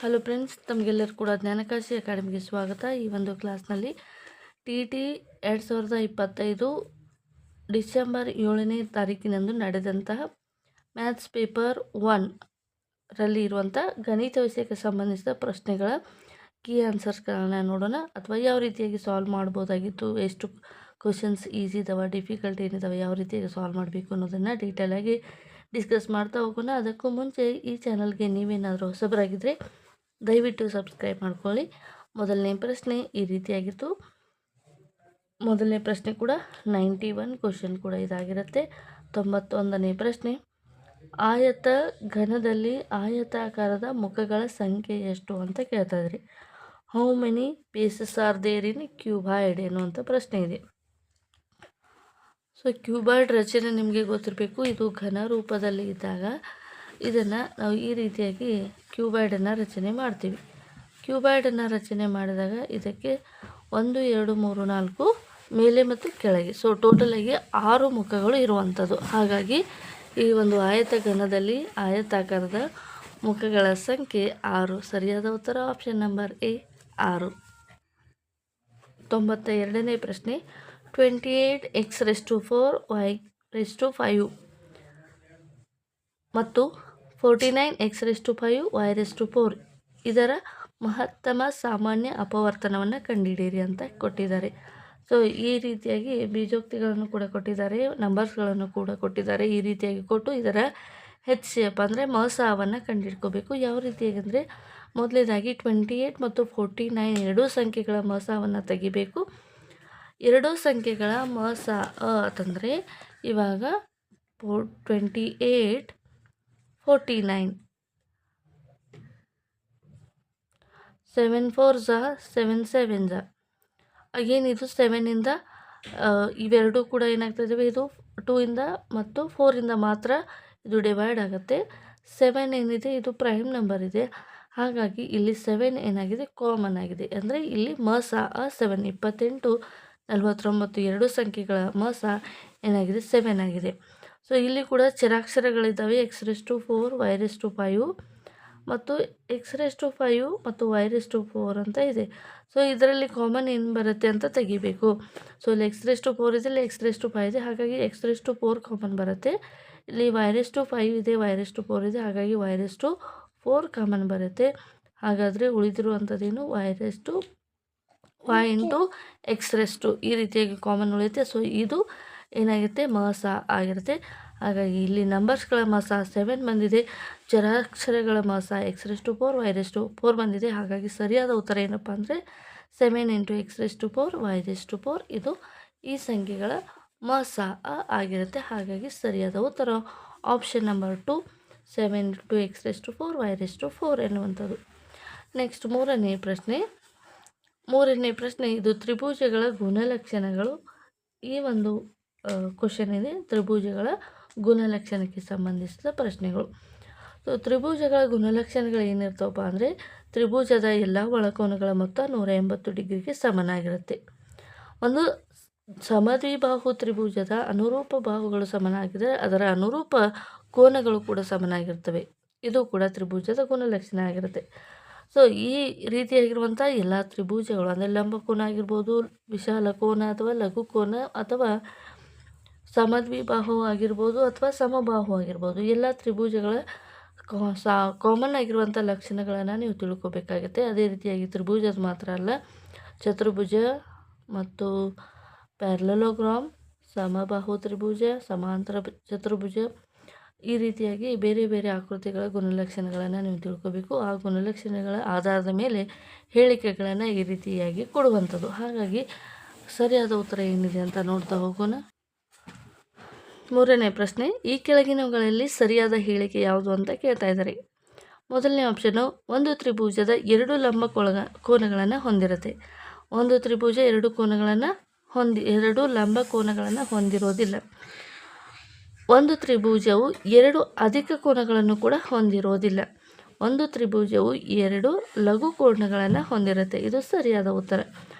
Hello friends, ತಮಗೆಲ್ಲರೂ ಕೂಡ ಜ್ಞಾನಕಾಶಿ ಅಕಾಡೆಮಿಗೆ ಸ್ವಾಗತ. ಈ ಒಂದು ಕ್ಲಾಸ್ನಲ್ಲಿ TT 2025 ಡಿಸೆಂಬರ್ 7ನೇ ತಾರೀಕಿನಂದು ನಡೆದಂತಹ ಮ್ಯಾಥ್ಸ್ ಪೇಪರ್ 1 ರಲ್ಲಿ ಇರುವಂಥ ಗಣಿತ ವಿಷಯಕ್ಕೆ ಸಂಬಂಧಿಸಿದ ಪ್ರಶ್ನೆಗಳ ಕೀ ಆನ್ಸರ್ಸ್ಗಳನ್ನು ನೋಡೋಣ, ಅಥವಾ ಯಾವ ರೀತಿಯಾಗಿ ಸಾಲ್ವ್ ಮಾಡ್ಬೋದಾಗಿತ್ತು, ಎಷ್ಟು ಕ್ವಶನ್ಸ್ ಈಸಿ ಇದಾವೆ, ಡಿಫಿಕಲ್ಟ್ ಏನಿದಾವೆ, ಯಾವ ರೀತಿಯಾಗಿ ಸಾಲ್ವ್ ಮಾಡಬೇಕು ಅನ್ನೋದನ್ನು ಡೀಟೇಲಾಗಿ ಡಿಸ್ಕಸ್ ಮಾಡ್ತಾ ಹೋಗೋಣ. ಅದಕ್ಕೂ ಮುಂಚೆ ಈ ಚಾನಲ್ಗೆ ನೀವೇನಾದರೂ ಹೊಸಬರಾಗಿದ್ದರೆ ದಯವಿಟ್ಟು ಸಬ್ಸ್ಕ್ರೈಬ್ ಮಾಡ್ಕೊಳ್ಳಿ. ಮೊದಲನೇ ಪ್ರಶ್ನೆ ಈ ರೀತಿಯಾಗಿತ್ತು. ಮೊದಲನೇ ಪ್ರಶ್ನೆ ಕೂಡ 91 ಕ್ವಶನ್ ಕೂಡ ಇದಾಗಿರುತ್ತೆ. 91ನೇ ಪ್ರಶ್ನೆ, ಆಯತ ಘನದಲ್ಲಿ ಆಯತಾಕಾರದ ಮುಖಗಳ ಸಂಖ್ಯೆ ಎಷ್ಟು ಅಂತ ಕೇಳ್ತಾ ಇದ್ರಿ. How many pieces are there in cuboid ಎನ್ನುವಂಥ ಪ್ರಶ್ನೆ ಇದೆ. ಸೊ ಕ್ಯೂಬಾಯ್ಡ್ ರಚನೆ ನಿಮಗೆ ಗೊತ್ತಿರಬೇಕು. ಇದು ಘನ ರೂಪದಲ್ಲಿ ಇದ್ದಾಗ ಇದನ್ನು ನಾವು ಈ ರೀತಿಯಾಗಿ ಕ್ಯೂಬಾಯ್ಡನ್ನು ರಚನೆ ಮಾಡ್ತೀವಿ. ಕ್ಯೂಬಾಯ್ಡನ್ನು ರಚನೆ ಮಾಡಿದಾಗ ಇದಕ್ಕೆ 1 2 3 4 ಮೇಲೆ ಮತ್ತು ಕೆಳಗೆ, ಸೊ ಟೋಟಲಾಗಿ 6 ಮುಖಗಳು ಇರುವಂಥದ್ದು. ಹಾಗಾಗಿ ಈ ಒಂದು ಆಯತ ಘನದಲ್ಲಿ ಆಯತಾಕಾರದ ಮುಖಗಳ ಸಂಖ್ಯೆ 6. ಸರಿಯಾದ ಉತ್ತರ ಆಪ್ಷನ್ ನಂಬರ್ ಎ 6. 92ನೇ ಪ್ರಶ್ನೆ, 28x4 y5 ಮತ್ತು 49x5 y4 ಇದರ ಮಹತ್ತಮ ಸಾಮಾನ್ಯ ಅಪವರ್ತನವನ್ನು ಕಂಡುಹಿಡಿಯಿರಿ ಅಂತ ಕೊಟ್ಟಿದ್ದಾರೆ. ಸೊ ಈ ರೀತಿಯಾಗಿ ಬೀಜೋಕ್ತಿಗಳನ್ನು ಕೂಡ ಕೊಟ್ಟಿದ್ದಾರೆ, ನಂಬರ್ಸ್ಗಳನ್ನು ಕೂಡ ಕೊಟ್ಟಿದ್ದಾರೆ. ಈ ರೀತಿಯಾಗಿ ಕೊಟ್ಟು ಇದರ HCF ಅಂದರೆ ಮಸಾವನ್ನು ಕಂಡುಹಿಡ್ಕೋಬೇಕು. ಯಾವ ರೀತಿಯಾಗಿ ಅಂದರೆ, ಮೊದಲನೇದಾಗಿ 28 ಮತ್ತು 49 ಎರಡೂ ಸಂಖ್ಯೆಗಳ ಮಸಾವನ್ನು ತೆಗಿಬೇಕು. ಎರಡೂ ಸಂಖ್ಯೆಗಳ ಮಸ ಅಂತಂದರೆ ಇವಾಗ 28 49 7 4 7 7 ಅಗೇನ್ ಇದು 7ಇಂದ ಇವೆರಡೂ ಕೂಡ ಏನಾಗ್ತದೆ, ಇದು 2ಇಂದ ಮತ್ತು 4ಇಂದ ಮಾತ್ರ ಇದು ಡಿವೈಡ್ ಆಗುತ್ತೆ. 7 ಏನಿದೆ ಇದು ಪ್ರೈಮ್ ನಂಬರ್ ಇದೆ, ಹಾಗಾಗಿ ಇಲ್ಲಿ 7 ಏನಾಗಿದೆ ಕಾಮನ್ ಆಗಿದೆ. ಅಂದರೆ ಇಲ್ಲಿ ಮಸ 7 28 49 ಎರಡು ಸಂಖ್ಯೆಗಳ ಮಸ ಏನಾಗಿದೆ 7 ಆಗಿದೆ. ಸೊ ಇಲ್ಲಿ ಕೂಡ ಚಿರಾಕ್ಷರಗಳಿದ್ದಾವೆ, x4 y5 ಮತ್ತು x5 ಮತ್ತು y4 ಅಂತ ಇದೆ. ಸೊ ಇದರಲ್ಲಿ ಕಾಮನ್ ಏನು ಬರುತ್ತೆ ಅಂತ ತೆಗಿಬೇಕು. ಸೊ ಇಲ್ಲಿ x4 ಇದೆ, ಇಲ್ಲಿ x5 ಇದೆ, ಹಾಗಾಗಿ x4 ಕಾಮನ್ ಬರುತ್ತೆ. ಇಲ್ಲಿ y5 ಇದೆ, y4 ಇದೆ, ಹಾಗಾಗಿ y4 ಕಾಮನ್ ಬರುತ್ತೆ. ಹಾಗಾದರೆ ಉಳಿದಿರುವಂಥದ್ದೇನು y ಇಂಟು x ಈ ರೀತಿಯಾಗಿ ಕಾಮನ್ ಉಳಿಯುತ್ತೆ. ಸೊ ಇದು ಏನಾಗುತ್ತೆ ಮಸ ಆಗಿರುತ್ತೆ. ಹಾಗಾಗಿ ಇಲ್ಲಿ ನಂಬರ್ಸ್ಗಳ ಮಸ 7 ಬಂದಿದೆ, ಚರಾಕ್ಷರಗಳ ಮಸ x4 y4 ಬಂದಿದೆ. ಹಾಗಾಗಿ ಸರಿಯಾದ ಉತ್ತರ ಏನಪ್ಪ ಅಂದರೆ 7 × x4 y4 ಇದು ಈ ಸಂಖ್ಯೆಗಳ ಮಸ ಆಗಿರುತ್ತೆ. ಹಾಗಾಗಿ ಸರಿಯಾದ ಉತ್ತರ ಆಪ್ಷನ್ ನಂಬರ್ 2 7 × x4 y4 ಎನ್ನುವಂಥದ್ದು. ನೆಕ್ಸ್ಟ್ ಮೂರನೇ ಪ್ರಶ್ನೆ ಇದು ತ್ರಿಭುಜಗಳ ಗುಣಲಕ್ಷಣಗಳು. ಈ ಒಂದು ಕ್ವಶನ್ ಇದೆ, ತ್ರಿಭುಜಗಳ ಗುಣಲಕ್ಷಣಕ್ಕೆ ಸಂಬಂಧಿಸಿದ ಪ್ರಶ್ನೆಗಳು. ಸೊ ತ್ರಿಭುಜಗಳ ಗುಣಲಕ್ಷಣಗಳು ಏನಿರ್ತಾವಪ್ಪ ಅಂದರೆ, ತ್ರಿಭುಜದ ಎಲ್ಲ ಒಳಕೋನಗಳ ಮೊತ್ತ 180 ಡಿಗ್ರಿಗೆ ಸಮನಾಗಿರುತ್ತೆ. ಒಂದು ಸಮದ್ವಿಬಾಹು ತ್ರಿಭುಜದ ಅನುರೂಪ ಬಾಹುಗಳು ಸಮನಾಗಿದ್ದರೆ ಅದರ ಅನುರೂಪ ಕೋನಗಳು ಕೂಡ ಸಮನಾಗಿರ್ತವೆ. ಇದು ಕೂಡ ತ್ರಿಭುಜದ ಗುಣಲಕ್ಷಣ ಆಗಿರುತ್ತೆ. ಸೊ ಈ ರೀತಿಯಾಗಿರುವಂಥ ಎಲ್ಲ ತ್ರಿಭುಜಗಳು ಅಂದರೆ ಲಂಬಕೋನ ಆಗಿರ್ಬೋದು, ವಿಶಾಲ ಕೋನ ಅಥವಾ ಲಘು ಕೋನ ಅಥವಾ ಸಮದ್ವಿಬಾಹು ಆಗಿರ್ಬೋದು ಅಥವಾ ಸಮಬಾಹು ಆಗಿರ್ಬೋದು, ಎಲ್ಲ ತ್ರಿಭುಜಗಳ ಕಾಮನ್ ಆಗಿರುವಂಥ ಲಕ್ಷಣಗಳನ್ನು ನೀವು ತಿಳ್ಕೊಬೇಕಾಗುತ್ತೆ. ಅದೇ ರೀತಿಯಾಗಿ ತ್ರಿಭುಜದ ಮಾತ್ರ ಅಲ್ಲ, ಚತುರ್ಭುಜ ಮತ್ತು ಪ್ಯಾರಲೋಗ್ರಾಮ್, ಸಮಬಾಹು ತ್ರಿಭುಜ, ಸಮಾಂತರ ಚತುರ್ಭುಜ, ಈ ರೀತಿಯಾಗಿ ಬೇರೆ ಬೇರೆ ಆಕೃತಿಗಳ ಗುಣಲಕ್ಷಣಗಳನ್ನು ನೀವು ತಿಳ್ಕೋಬೇಕು. ಆ ಗುಣಲಕ್ಷಣಗಳ ಆಧಾರದ ಮೇಲೆ ಹೇಳಿಕೆಗಳನ್ನು ಈ ರೀತಿಯಾಗಿ ಕೊಡುವಂಥದ್ದು. ಹಾಗಾಗಿ ಸರಿಯಾದ ಉತ್ತರ ಏನಿದೆ ಅಂತ ನೋಡ್ತಾ ಹೋಗೋಣ. ಮೂರನೇ ಪ್ರಶ್ನೆ, ಈ ಕೆಳಗಿನವುಗಳಲ್ಲಿ ಸರಿಯಾದ ಹೇಳಿಕೆ ಯಾವುದು ಅಂತ ಕೇಳ್ತಾ ಇದ್ದಾರೆ. ಮೊದಲನೇ ಆಪ್ಷನು, ಒಂದು ತ್ರಿಭುಜದ 2 ಲಂಬ ಕೋನಗಳನ್ನು ಹೊಂದಿರುತ್ತೆ. ಒಂದು ತ್ರಿಭುಜ 2 ಲಂಬ ಕೋನಗಳನ್ನು ಹೊಂದಿರೋದಿಲ್ಲ. ಒಂದು ತ್ರಿಭುಜವು 2 ಅಧಿಕ ಕೋನಗಳನ್ನು ಕೂಡ ಹೊಂದಿರೋದಿಲ್ಲ. ಒಂದು ತ್ರಿಭುಜವು 2 ಲಘು ಕೋನಗಳನ್ನು ಹೊಂದಿರುತ್ತೆ. ಇದು ಸರಿಯಾದ ಉತ್ತರ.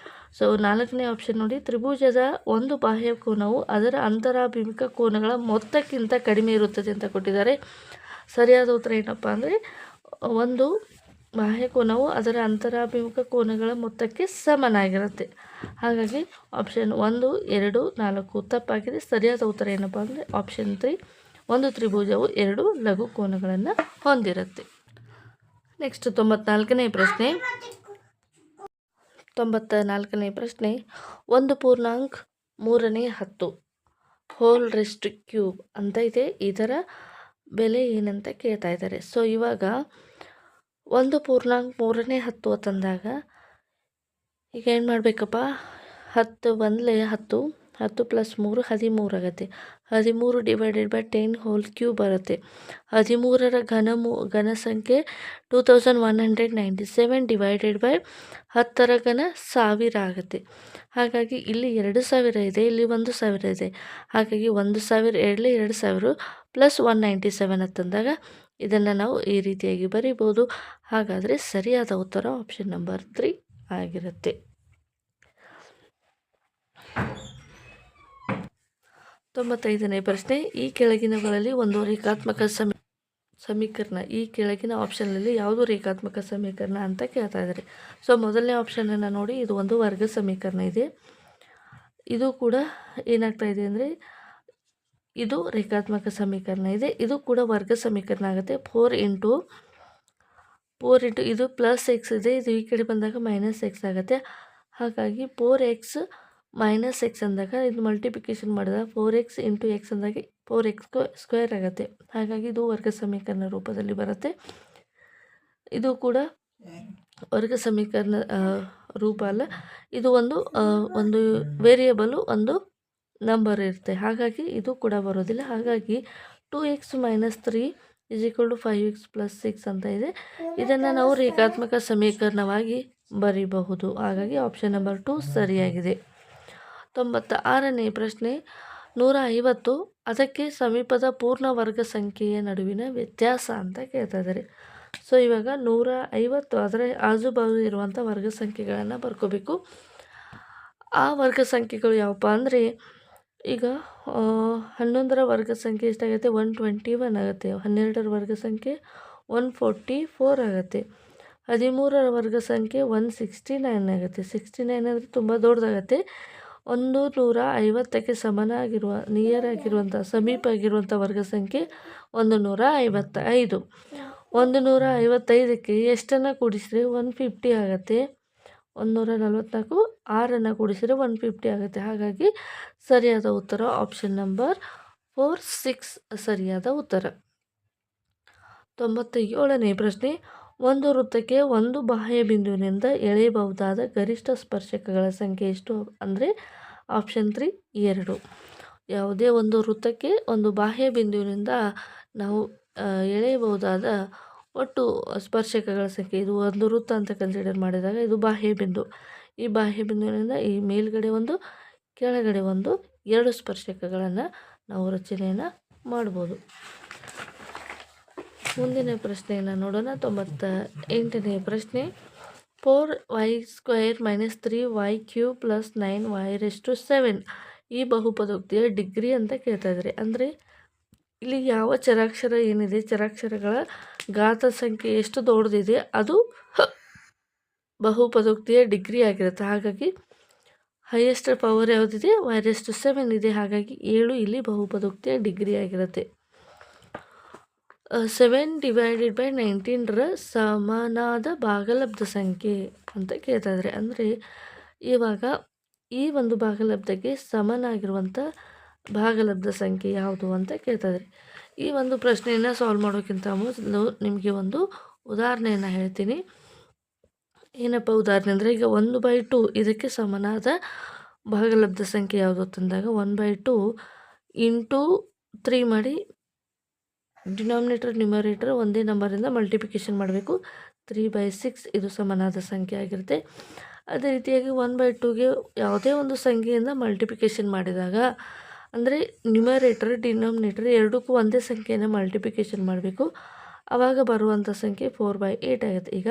ಸೊ ನಾಲ್ಕನೇ ಆಪ್ಷನ್ ನೋಡಿ, ತ್ರಿಭುಜದ ಒಂದು ಬಾಹ್ಯ ಕೋನವು ಅದರ ಅಂತರಾಭಿಮುಖ ಕೋನಗಳ ಮೊತ್ತಕ್ಕಿಂತ ಕಡಿಮೆ ಇರುತ್ತದೆ ಅಂತ ಕೊಟ್ಟಿದ್ದಾರೆ. ಸರಿಯಾದ ಉತ್ತರ ಏನಪ್ಪ ಅಂದರೆ ಒಂದು ಬಾಹ್ಯ ಕೋನವು ಅದರ ಅಂತರಾಭಿಮುಖ ಕೋನಗಳ ಮೊತ್ತಕ್ಕೆ ಸಮನಾಗಿರುತ್ತೆ. ಹಾಗಾಗಿ ಆಪ್ಷನ್ 1, 2, 4 ತಪ್ಪಾಗಿದೆ. ಸರಿಯಾದ ಉತ್ತರ ಏನಪ್ಪ ಅಂದರೆ ಆಪ್ಷನ್ 3, ಒಂದು ತ್ರಿಭುಜವು 2 ಲಘು ಕೋನಗಳನ್ನು ಹೊಂದಿರುತ್ತೆ. ನೆಕ್ಸ್ಟ್ 94ನೇ ಪ್ರಶ್ನೆ. 94ನೇ ಪ್ರಶ್ನೆ, 1.3 ಹೋಲ್ ರೆಸ್ಟ್ ಕ್ಯೂಬ್ ಅಂತ ಇದೆ. ಇದರ ಬೆಲೆ ಏನಂತ ಕೇಳ್ತಾ ಇದ್ದಾರೆ. ಸೊ ಇವಾಗ 1.3 ತಂದಾಗ ಈಗ ಏನು ಮಾಡಬೇಕಪ್ಪ, 10 1 10 10 + 3 13 ಆಗುತ್ತೆ. 13 / 10 ಹೋಲ್ ಕ್ಯೂಬ್ ಬರುತ್ತೆ. 13ರ ಘನ ಸಂಖ್ಯೆ 2197 / 10ರ ಘನ 1000 ಆಗುತ್ತೆ. ಹಾಗಾಗಿ ಇಲ್ಲಿ 2000 ಇದೆ, ಇಲ್ಲಿ 1000 ಇದೆ. ಹಾಗಾಗಿ 1000 2 2000 + 197 ಅಂತಂದಾಗ ಇದನ್ನು ನಾವು ಈ ರೀತಿಯಾಗಿ ಬರೀಬೋದು. ಹಾಗಾದರೆ ಸರಿಯಾದ ಉತ್ತರ ಆಪ್ಷನ್ ನಂಬರ್ 3 ಆಗಿರುತ್ತೆ. 95ನೇ ಪ್ರಶ್ನೆ, ಈ ಕೆಳಗಿನಗಳಲ್ಲಿ ಒಂದು ರೇಖಾತ್ಮಕ ಸಮೀಕರಣ. ಈ ಕೆಳಗಿನ ಆಪ್ಷನ್ನಲ್ಲಿ ಯಾವುದು ರೇಖಾತ್ಮಕ ಸಮೀಕರಣ ಅಂತ ಕೇಳ್ತಾ ಇದ್ದಾರೆ. ಸೊ ಮೊದಲನೇ ಆಪ್ಷನನ್ನು ನೋಡಿ, ಇದು ಒಂದು ವರ್ಗ ಸಮೀಕರಣ ಇದೆ. ಇದು ಕೂಡ ಏನಾಗ್ತಾ ಇದೆ ಅಂದರೆ ಇದು ರೇಖಾತ್ಮಕ ಸಮೀಕರಣ ಇದೆ. ಇದು ಕೂಡ ವರ್ಗ ಸಮೀಕರಣ ಆಗುತ್ತೆ. 4 ಇಂಟು ಇದು +x ಇದೆ, ಇದು ಈ ಕಡೆ ಬಂದಾಗ -x ಆಗುತ್ತೆ. ಹಾಗಾಗಿ 4x - x ಅಂದಾಗ ಇದು ಮಲ್ಟಿಪ್ಲಿಕೇಶನ್ ಮಾಡಿದಾಗ 4x × x ಅಂದಾಗ 4x² ಆಗುತ್ತೆ. ಹಾಗಾಗಿ ಇದು ವರ್ಗ ಸಮೀಕರಣ ರೂಪದಲ್ಲಿ ಬರುತ್ತೆ. ಇದು ಕೂಡ ವರ್ಗ ಸಮೀಕರಣ ರೂಪ ಅಲ್ಲ, ಇದು ಒಂದು ವೇರಿಯೇಬಲು, ಒಂದು ನಂಬರ್ ಇರುತ್ತೆ. ಹಾಗಾಗಿ ಇದು ಕೂಡ ಬರೋದಿಲ್ಲ. ಹಾಗಾಗಿ 2x - 3 = 5x + 6 ಅಂತ ಇದೆ. ಇದನ್ನು ನಾವು ರೇಖಾತ್ಮಕ ಸಮೀಕರಣವಾಗಿ ಬರೀಬಹುದು. ಹಾಗಾಗಿ ಆಪ್ಷನ್ ನಂಬರ್ 2 ಸರಿಯಾಗಿದೆ. 96ನೇ ಪ್ರಶ್ನೆ, 150 ಅದಕ್ಕೆ ಸಮೀಪದ ಪೂರ್ಣ ವರ್ಗ ಸಂಖ್ಯೆಯ ನಡುವಿನ ವ್ಯತ್ಯಾಸ ಅಂತ ಕೇಳ್ತಾ ಇದ್ದಾರೆ. ಸೊ ಇವಾಗ 150 ಅದರ ಆಜುಬಾಜು ಇರುವಂಥ ವರ್ಗ ಸಂಖ್ಯೆಗಳನ್ನು ಬರ್ಕೋಬೇಕು. ಆ ವರ್ಗ ಸಂಖ್ಯೆಗಳು ಯಾವಪ್ಪ ಅಂದರೆ, ಈಗ 11ರ ವರ್ಗ ಸಂಖ್ಯೆ ಎಷ್ಟಾಗುತ್ತೆ, 121 ಆಗುತ್ತೆ. 12ರ ವರ್ಗ ಸಂಖ್ಯೆ 144 ಆಗುತ್ತೆ. 13ರ ವರ್ಗ ಸಂಖ್ಯೆ 169 ಆಗುತ್ತೆ. 69 ಅಂದರೆ ತುಂಬ ದೊಡ್ಡದಾಗುತ್ತೆ. 150ಕ್ಕೆ ಸಮನಾಗಿರುವ ಸಮೀಪ ಆಗಿರುವಂಥ ವರ್ಗ ಸಂಖ್ಯೆ 155. 155ಕ್ಕೆ ಎಷ್ಟನ್ನು ಕೂಡಿಸಿದ್ರೆ 150 ಆಗುತ್ತೆ. 144 6 ಕೂಡಿಸಿದರೆ 150 ಆಗುತ್ತೆ. ಹಾಗಾಗಿ ಸರಿಯಾದ ಉತ್ತರ ಆಪ್ಷನ್ ನಂಬರ್ 4 6 ಸರಿಯಾದ ಉತ್ತರ. 97ನೇ ಪ್ರಶ್ನೆ, ಒಂದು ವೃತ್ತಕ್ಕೆ ಒಂದು ಬಾಹ್ಯ ಬಿಂದುವಿನಿಂದ ಎಳೆಯಬಹುದಾದ ಗರಿಷ್ಠ ಸ್ಪರ್ಶಕಗಳ ಸಂಖ್ಯೆ ಎಷ್ಟು ಅಂದರೆ ಆಪ್ಷನ್ 3 2. ಯಾವುದೇ ಒಂದು ವೃತ್ತಕ್ಕೆ ಒಂದು ಬಾಹ್ಯ ಬಿಂದುವಿನಿಂದ ನಾವು ಎಳೆಯಬಹುದಾದ ಒಟ್ಟು ಸ್ಪರ್ಶಕಗಳ ಸಂಖ್ಯೆ, ಇದು ಒಂದು ವೃತ್ತ ಅಂತ ಕನ್ಸಿಡರ್ ಮಾಡಿದಾಗ ಇದು ಬಾಹ್ಯ ಬಿಂದು. ಈ ಬಾಹ್ಯ ಬಿಂದುವಿನಿಂದ ಈ ಮೇಲ್ಗಡೆ ಒಂದು, ಕೆಳಗಡೆ ಒಂದು, 2 ಸ್ಪರ್ಶಕಗಳನ್ನು ನಾವು ರಚನೆಯನ್ನು ಮಾಡ್ಬೋದು. ಮುಂದಿನ ಪ್ರಶ್ನೆಯನ್ನು ನೋಡೋಣ. 98ನೇ ಪ್ರಶ್ನೆ, 4y² - 3y³ + 9y⁷ ಈ ಬಹುಪದೋಕ್ತಿಯ ಡಿಗ್ರಿ ಅಂತ ಕೇಳ್ತಾ ಇದ್ದಾರೆ. ಅಂದರೆ ಇಲ್ಲಿ ಯಾವ ಚರಾಕ್ಷರ ಏನಿದೆ, ಚರಾಕ್ಷರಗಳ ಘಾತ ಸಂಖ್ಯೆ ಎಷ್ಟು ದೊಡ್ಡದಿದೆ ಅದು ಬಹುಪದೋಕ್ತಿಯ ಡಿಗ್ರಿ ಆಗಿರುತ್ತೆ. ಹಾಗಾಗಿ ಹೈಯೆಸ್ಟ್ ಪವರ್ ಯಾವುದಿದೆ, y⁷ ಇದೆ. ಹಾಗಾಗಿ 7 ಇಲ್ಲಿ ಬಹುಪದೋಕ್ತಿಯ ಡಿಗ್ರಿ ಆಗಿರುತ್ತೆ. 7 / 19ರ ಸಮನಾದ ಭಾಗಲಬ್ಧ ಸಂಖ್ಯೆ ಅಂತ ಕೇಳ್ತಾ ಇದ್ದಾರೆ. ಅಂದರೆ ಇವಾಗ ಈ ಒಂದು ಭಾಗಲಬ್ಧಕ್ಕೆ ಸಮನಾಗಿರುವಂಥ ಭಾಗಲಬ್ಧ ಸಂಖ್ಯೆ ಯಾವುದು ಅಂತ ಕೇಳ್ತಾ ಇದ್ದಾರೆ. ಈ ಒಂದು ಪ್ರಶ್ನೆಯನ್ನು ಸಾಲ್ವ್ ಮಾಡೋಕ್ಕಿಂತ ಮೊದಲು ನಿಮಗೆ ಒಂದು ಉದಾಹರಣೆಯನ್ನು ಹೇಳ್ತೀನಿ. ಏನಪ್ಪ ಉದಾಹರಣೆ ಅಂದರೆ, ಈಗ 1/2 ಇದಕ್ಕೆ ಸಮನಾದ ಭಾಗಲಬ್ಧ ಸಂಖ್ಯೆ ಯಾವುದು ಅಂತಂದಾಗ 1/2 × 3 ಮಾಡಿ ಡಿನಾಮಿನೇಟರ್ ನ್ಯೂಮರೇಟರ್ ಒಂದೇ ನಂಬರಿಂದ ಮಲ್ಟಿಪ್ಲಿಕೇಶನ್ ಮಾಡಬೇಕು. 3/6 ಇದು ಸಮನಾದ ಸಂಖ್ಯೆ ಆಗಿರುತ್ತೆ. ಅದೇ ರೀತಿಯಾಗಿ 1/2ಗೆ ಯಾವುದೇ ಒಂದು ಸಂಖ್ಯೆಯಿಂದ ಮಲ್ಟಿಪ್ಲಿಕೇಶನ್ ಮಾಡಿದಾಗ, ಅಂದರೆ ನ್ಯೂಮರೇಟರ್ ಡಿನಾಮಿನೇಟರ್ ಎರಡಕ್ಕೂ ಒಂದೇ ಸಂಖ್ಯೆಯನ್ನು ಮಲ್ಟಿಪ್ಲಿಕೇಶನ್ ಮಾಡಬೇಕು. ಆವಾಗ ಬರುವಂಥ ಸಂಖ್ಯೆ 4/8 ಆಗುತ್ತೆ. ಈಗ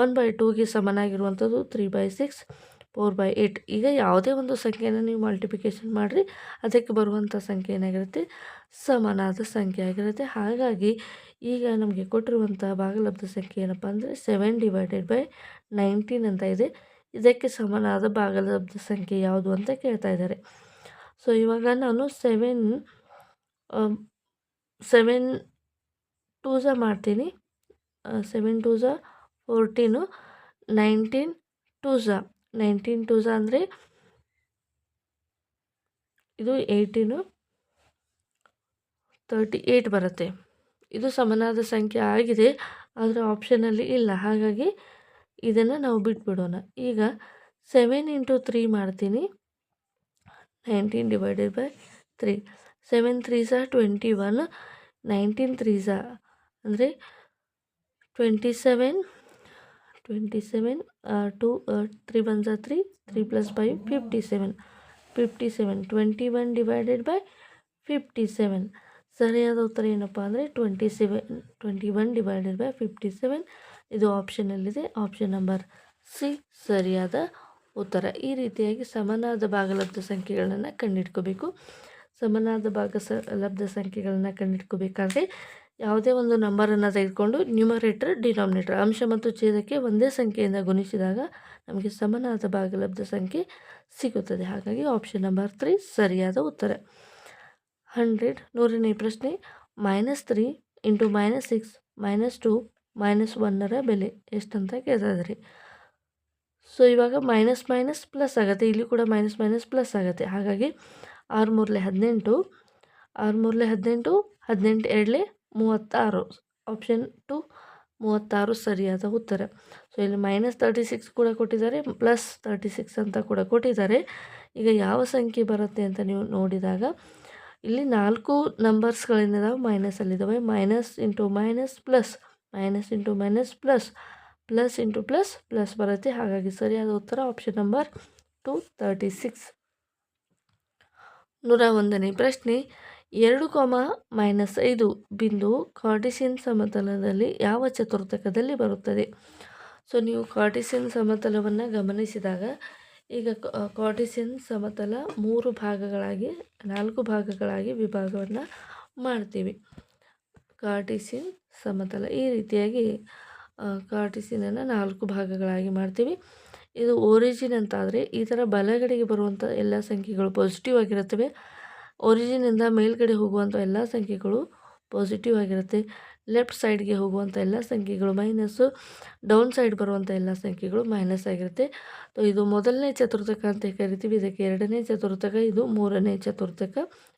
1/2ಗೆ ಸಮನಾಗಿರುವಂಥದ್ದು 3/6, 4/8. ಈಗ ಯಾವುದೇ ಒಂದು ಸಂಖ್ಯೆಯನ್ನು ನೀವು ಮಲ್ಟಿಪ್ಲಿಕೇಶನ್ ಮಾಡಿರಿ, ಅದಕ್ಕೆ ಬರುವಂಥ ಸಂಖ್ಯೆ ಏನಾಗಿರುತ್ತೆ, ಸಮನಾದ ಸಂಖ್ಯೆ ಆಗಿರುತ್ತೆ. ಹಾಗಾಗಿ ಈಗ ನಮಗೆ ಕೊಟ್ಟಿರುವಂಥ ಭಾಗಲಬ್ಧ ಸಂಖ್ಯೆ ಏನಪ್ಪ ಅಂದರೆ 7/19 ಅಂತ ಇದೆ. ಇದಕ್ಕೆ ಸಮನಾದ ಭಾಗಲಬ್ಧ ಸಂಖ್ಯೆ ಯಾವುದು ಅಂತ ಕೇಳ್ತಾ ಇದ್ದಾರೆ. ಸೊ ಇವಾಗ ನಾನು 7 2 ಮಾಡ್ತೀನಿ. 7 2 14, 19 2 ಅಂದರೆ ಇದು 18 38 ಬರುತ್ತೆ. ಇದು ಸಮನಾದ ಸಂಖ್ಯೆ ಆಗಿದೆ, ಆದರೆ ಆಪ್ಷನಲ್ಲಿ ಇಲ್ಲ. ಹಾಗಾಗಿ ಇದನ್ನು ನಾವು ಬಿಟ್ಬಿಡೋಣ. ಈಗ 7 × 3 ಮಾಡ್ತೀನಿ. 19/3. 7 3s 21, 19 3s ಅಂದರೆ 27, 2 3 1s 3, 3 + 5 57. 21/57. ಸರಿಯಾದ ಉತ್ತರ ಏನಪ್ಪ ಅಂದರೆ 21/57. ಇದು ಆಪ್ಷನಲ್ಲಿದೆ. ಆಪ್ಷನ್ ನಂಬರ್ ಸಿ ಸರಿಯಾದ ಉತ್ತರ. ಈ ರೀತಿಯಾಗಿ ಸಮನಾದ ಭಾಗಲಬ್ಧ ಸಂಖ್ಯೆಗಳನ್ನು ಕಂಡುಹಿಡ್ಕೋಬೇಕು. ಸಮನಾದ ಲಬ್ಧ ಸಂಖ್ಯೆಗಳನ್ನು ಕಂಡುಹಿಡ್ಕೋಬೇಕಾದ್ರೆ ಯಾವುದೇ ಒಂದು ನಂಬರನ್ನು ತೆಗೆದುಕೊಂಡು ನ್ಯೂಮರೇಟರ್, ಡಿನಾಮಿನೇಟರ್, ಅಂಶ ಮತ್ತು ಛೇದಕ್ಕೆ ಒಂದೇ ಸಂಖ್ಯೆಯಿಂದ ಗುಣಿಸಿದಾಗ ನಮಗೆ ಸಮನಾದ ಭಾಗಲಬ್ಧ ಸಂಖ್ಯೆ ಸಿಗುತ್ತದೆ. ಹಾಗಾಗಿ ಆಪ್ಷನ್ ನಂಬರ್ 3 ಸರಿಯಾದ ಉತ್ತರ. 100ನೇ ಪ್ರಶ್ನೆ. -3 × -6 -2 -1ರ ಬೆಲೆ ಎಷ್ಟಂತ ಕೇಳ್ತಾ ಇದ್ದಾರೆ. ಸೊ ಇವಾಗ ಮೈನಸ್ ಪ್ಲಸ್ ಆಗುತ್ತೆ, ಇಲ್ಲಿ ಕೂಡ ಮೈನಸ್ ಪ್ಲಸ್ ಆಗುತ್ತೆ. ಹಾಗಾಗಿ 6 3 18, 6 3 18, 18 2 36. ಆಪ್ಷನ್ 2 36 ಸರಿಯಾದ ಉತ್ತರ. ಸೊ ಇಲ್ಲಿ -36 ಕೂಡ ಕೊಟ್ಟಿದ್ದಾರೆ, +36 ಅಂತ ಕೂಡ ಕೊಟ್ಟಿದ್ದಾರೆ. ಈಗ ಯಾವ ಸಂಖ್ಯೆ ಬರುತ್ತೆ ಅಂತ ನೀವು ನೋಡಿದಾಗ ಇಲ್ಲಿ 4 ನಂಬರ್ಸ್ಗಳೇನಿದಾವೆ ಮೈನಸಲ್ಲಿದ್ದಾವೆ. Minus into minus plus, minus into minus plus, plus into plus plus ಬರುತ್ತೆ. ಹಾಗಾಗಿ ಸರಿಯಾದ ಉತ್ತರ ಆಪ್ಷನ್ ನಂಬರ್ 236. 101ನೇ ಪ್ರಶ್ನೆ. 2, -5 ಬಿಂದು ಕಾರ್ಟೀಸಿಯನ್ ಸಮತಲದಲ್ಲಿ ಯಾವ ಚತುರ್ಥಕದಲ್ಲಿ ಬರುತ್ತದೆ? ಸೊ ನೀವು ಕಾರ್ಟೀಸಿಯನ್ ಸಮತಲವನ್ನು ಗಮನಿಸಿದಾಗ ಈಗ ಕಾರ್ಟೀಸಿಯನ್ ಸಮತಲ 4 ಭಾಗಗಳಾಗಿ ವಿಭಾಗವನ್ನು ಮಾಡ್ತೀವಿ. ಕಾರ್ಟೀಸಿಯನ್ ಸಮತಲ ಈ ರೀತಿಯಾಗಿ ಕಾರ್ಟೀಸಿಯನನ್ನು 4 ಭಾಗಗಳಾಗಿ ಮಾಡ್ತೀವಿ. ಇದು ಒರಿಜಿನ್ ಅಂತಾದರೆ ಈ ಥರ ಬಲಗಡೆಗೆ ಬರುವಂಥ ಎಲ್ಲ ಸಂಖ್ಯೆಗಳು ಪಾಸಿಟಿವ್ ಆಗಿರುತ್ತವೆ. ಒರಿಜಿನಿಂದ ಮೇಲ್ಗಡೆ ಹೋಗುವಂಥ ಎಲ್ಲ ಸಂಖ್ಯೆಗಳು ಪಾಸಿಟಿವ್ ಆಗಿರುತ್ತೆ. ಲೆಫ್ಟ್ ಸೈಡ್ಗೆ ಹೋಗುವಂಥ ಎಲ್ಲ ಸಂಖ್ಯೆಗಳು ಮೈನಸ್ಸು, ಡೌನ್ ಸೈಡ್ ಬರುವಂಥ ಎಲ್ಲ ಸಂಖ್ಯೆಗಳು ಮೈನಸ್ ಆಗಿರುತ್ತೆ. ಇದು ಮೊದಲನೇ ಚತುರ್ಥಕ ಅಂತ ಕರಿತೀವಿ. ಇದಕ್ಕೆ 2ನೇ ಚತುರ್ಥಕ, ಇದು 3ನೇ ಚತುರ್ಥಕ,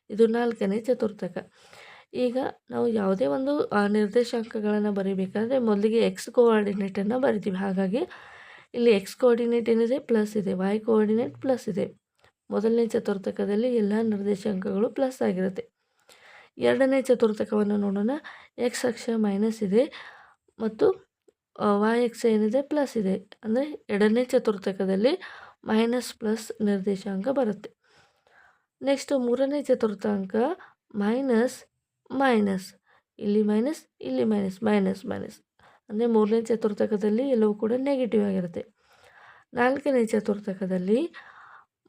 ಇದು 4ನೇ ಚತುರ್ಥಕ. ಈಗ ನಾವು ಯಾವುದೇ ಒಂದು ನಿರ್ದೇಶಾಂಕಗಳನ್ನು ಬರೀಬೇಕಾದ್ರೆ ಮೊದಲಿಗೆ ಎಕ್ಸ್ ಕೋಆರ್ಡಿನೇಟನ್ನು ಬರಿತೀವಿ. ಹಾಗಾಗಿ ಇಲ್ಲಿ ಎಕ್ಸ್ ಕೋಆರ್ಡಿನೇಟ್ ಏನಿದೆ ಪ್ಲಸ್ ಇದೆ, ವೈ ಕೋಆರ್ಡಿನೇಟ್ ಪ್ಲಸ್ ಇದೆ. ಮೊದಲನೇ ಚತುರ್ಥಕದಲ್ಲಿ ಎಲ್ಲ ನಿರ್ದೇಶಾಂಕಗಳು ಪ್ಲಸ್ ಆಗಿರುತ್ತೆ. 2ನೇ ಚತುರ್ಥಕವನ್ನು ನೋಡೋಣ. ಎಕ್ಸ್ ಅಕ್ಷ ಮೈನಸ್ ಇದೆ ಮತ್ತು ವೈ ಅಕ್ಷ ಏನಿದೆ ಪ್ಲಸ್ ಇದೆ. ಅಂದರೆ 2ನೇ ಚತುರ್ಥಕದಲ್ಲಿ ಮೈನಸ್ ಪ್ಲಸ್ ನಿರ್ದೇಶಾಂಕ ಬರುತ್ತೆ. ನೆಕ್ಸ್ಟ್ 3ನೇ ಚತುರ್ಥಾಂಕ ಮೈನಸ್ ಮೈನಸ್, ಇಲ್ಲಿ ಮೈನಸ್, ಇಲ್ಲಿ ಮೈನಸ್, ಮೈನಸ್ ಮೈನಸ್. ಅಂದರೆ 3ನೇ ಚತುರ್ಥಕದಲ್ಲಿ ಎಲ್ಲವೂ ಕೂಡ ನೆಗೆಟಿವ್ ಆಗಿರುತ್ತೆ. 4ನೇ ಚತುರ್ಥಕದಲ್ಲಿ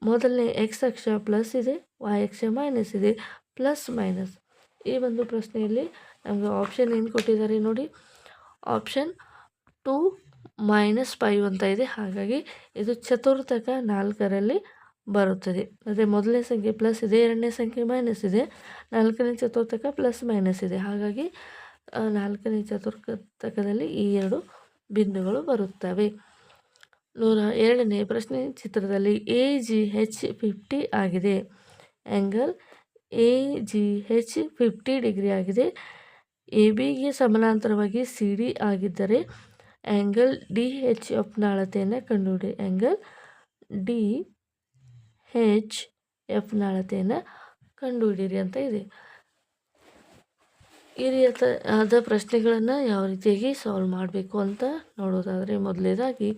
ಮೊದಲನೇ ಎಕ್ಸ್ ಅಕ್ಷ ಪ್ಲಸ್ ಇದೆ, ವೈ ಅಕ್ಷ ಮೈನಸ್ ಇದೆ, ಪ್ಲಸ್ ಮೈನಸ್. ಈ ಒಂದು ಪ್ರಶ್ನೆಯಲ್ಲಿ ನಮಗೆ ಆಪ್ಷನ್ ಏನು ಕೊಟ್ಟಿದ್ದಾರೆ ನೋಡಿ, ಆಪ್ಷನ್ 2 -5 ಅಂತ ಇದೆ. ಹಾಗಾಗಿ ಇದು ಚತುರ್ಥಕ 4ರಲ್ಲಿ ಬರುತ್ತದೆ. ಅಂದರೆ ಮೊದಲನೇ ಸಂಖ್ಯೆ ಪ್ಲಸ್ ಇದೆ, 2ನೇ ಸಂಖ್ಯೆ ಮೈನಸ್ ಇದೆ, 4ನೇ ಚತುರ್ಥಕ ಪ್ಲಸ್ ಮೈನಸ್ ಇದೆ. ಹಾಗಾಗಿ 4ನೇ ಚತುರ್ಥಕದಲ್ಲಿ ಈ 2 ಬಿಂದುಗಳು ಬರುತ್ತವೆ. 102ನೇ ಪ್ರಶ್ನೆ. ಚಿತ್ರದಲ್ಲಿ AGH 50 ಆಗಿದೆ. ಆ್ಯಂಗಲ್ AGH 50 ಡಿಗ್ರಿ ಆಗಿದೆ. ABಗೆ ಸಮಾನಾಂತರವಾಗಿ CD ಆಗಿದ್ದರೆ ಆ್ಯಂಗಲ್ DHFನ ಅಳತೆಯನ್ನು ಕಂಡುಹಿಡಿ. ಆ್ಯಂಗಲ್ DHFನ ಅಳತೆಯನ್ನು ಕಂಡುಹಿಡಿಯಿರಿ ಅಂತ ಇದೆ. ಈ ರೀತಿಯಾದ ಪ್ರಶ್ನೆಗಳನ್ನು ಯಾವ ರೀತಿಯಾಗಿ ಸಾಲ್ವ್ ಮಾಡಬೇಕು ಅಂತ ನೋಡೋದಾದರೆ, ಮೊದಲನೇದಾಗಿ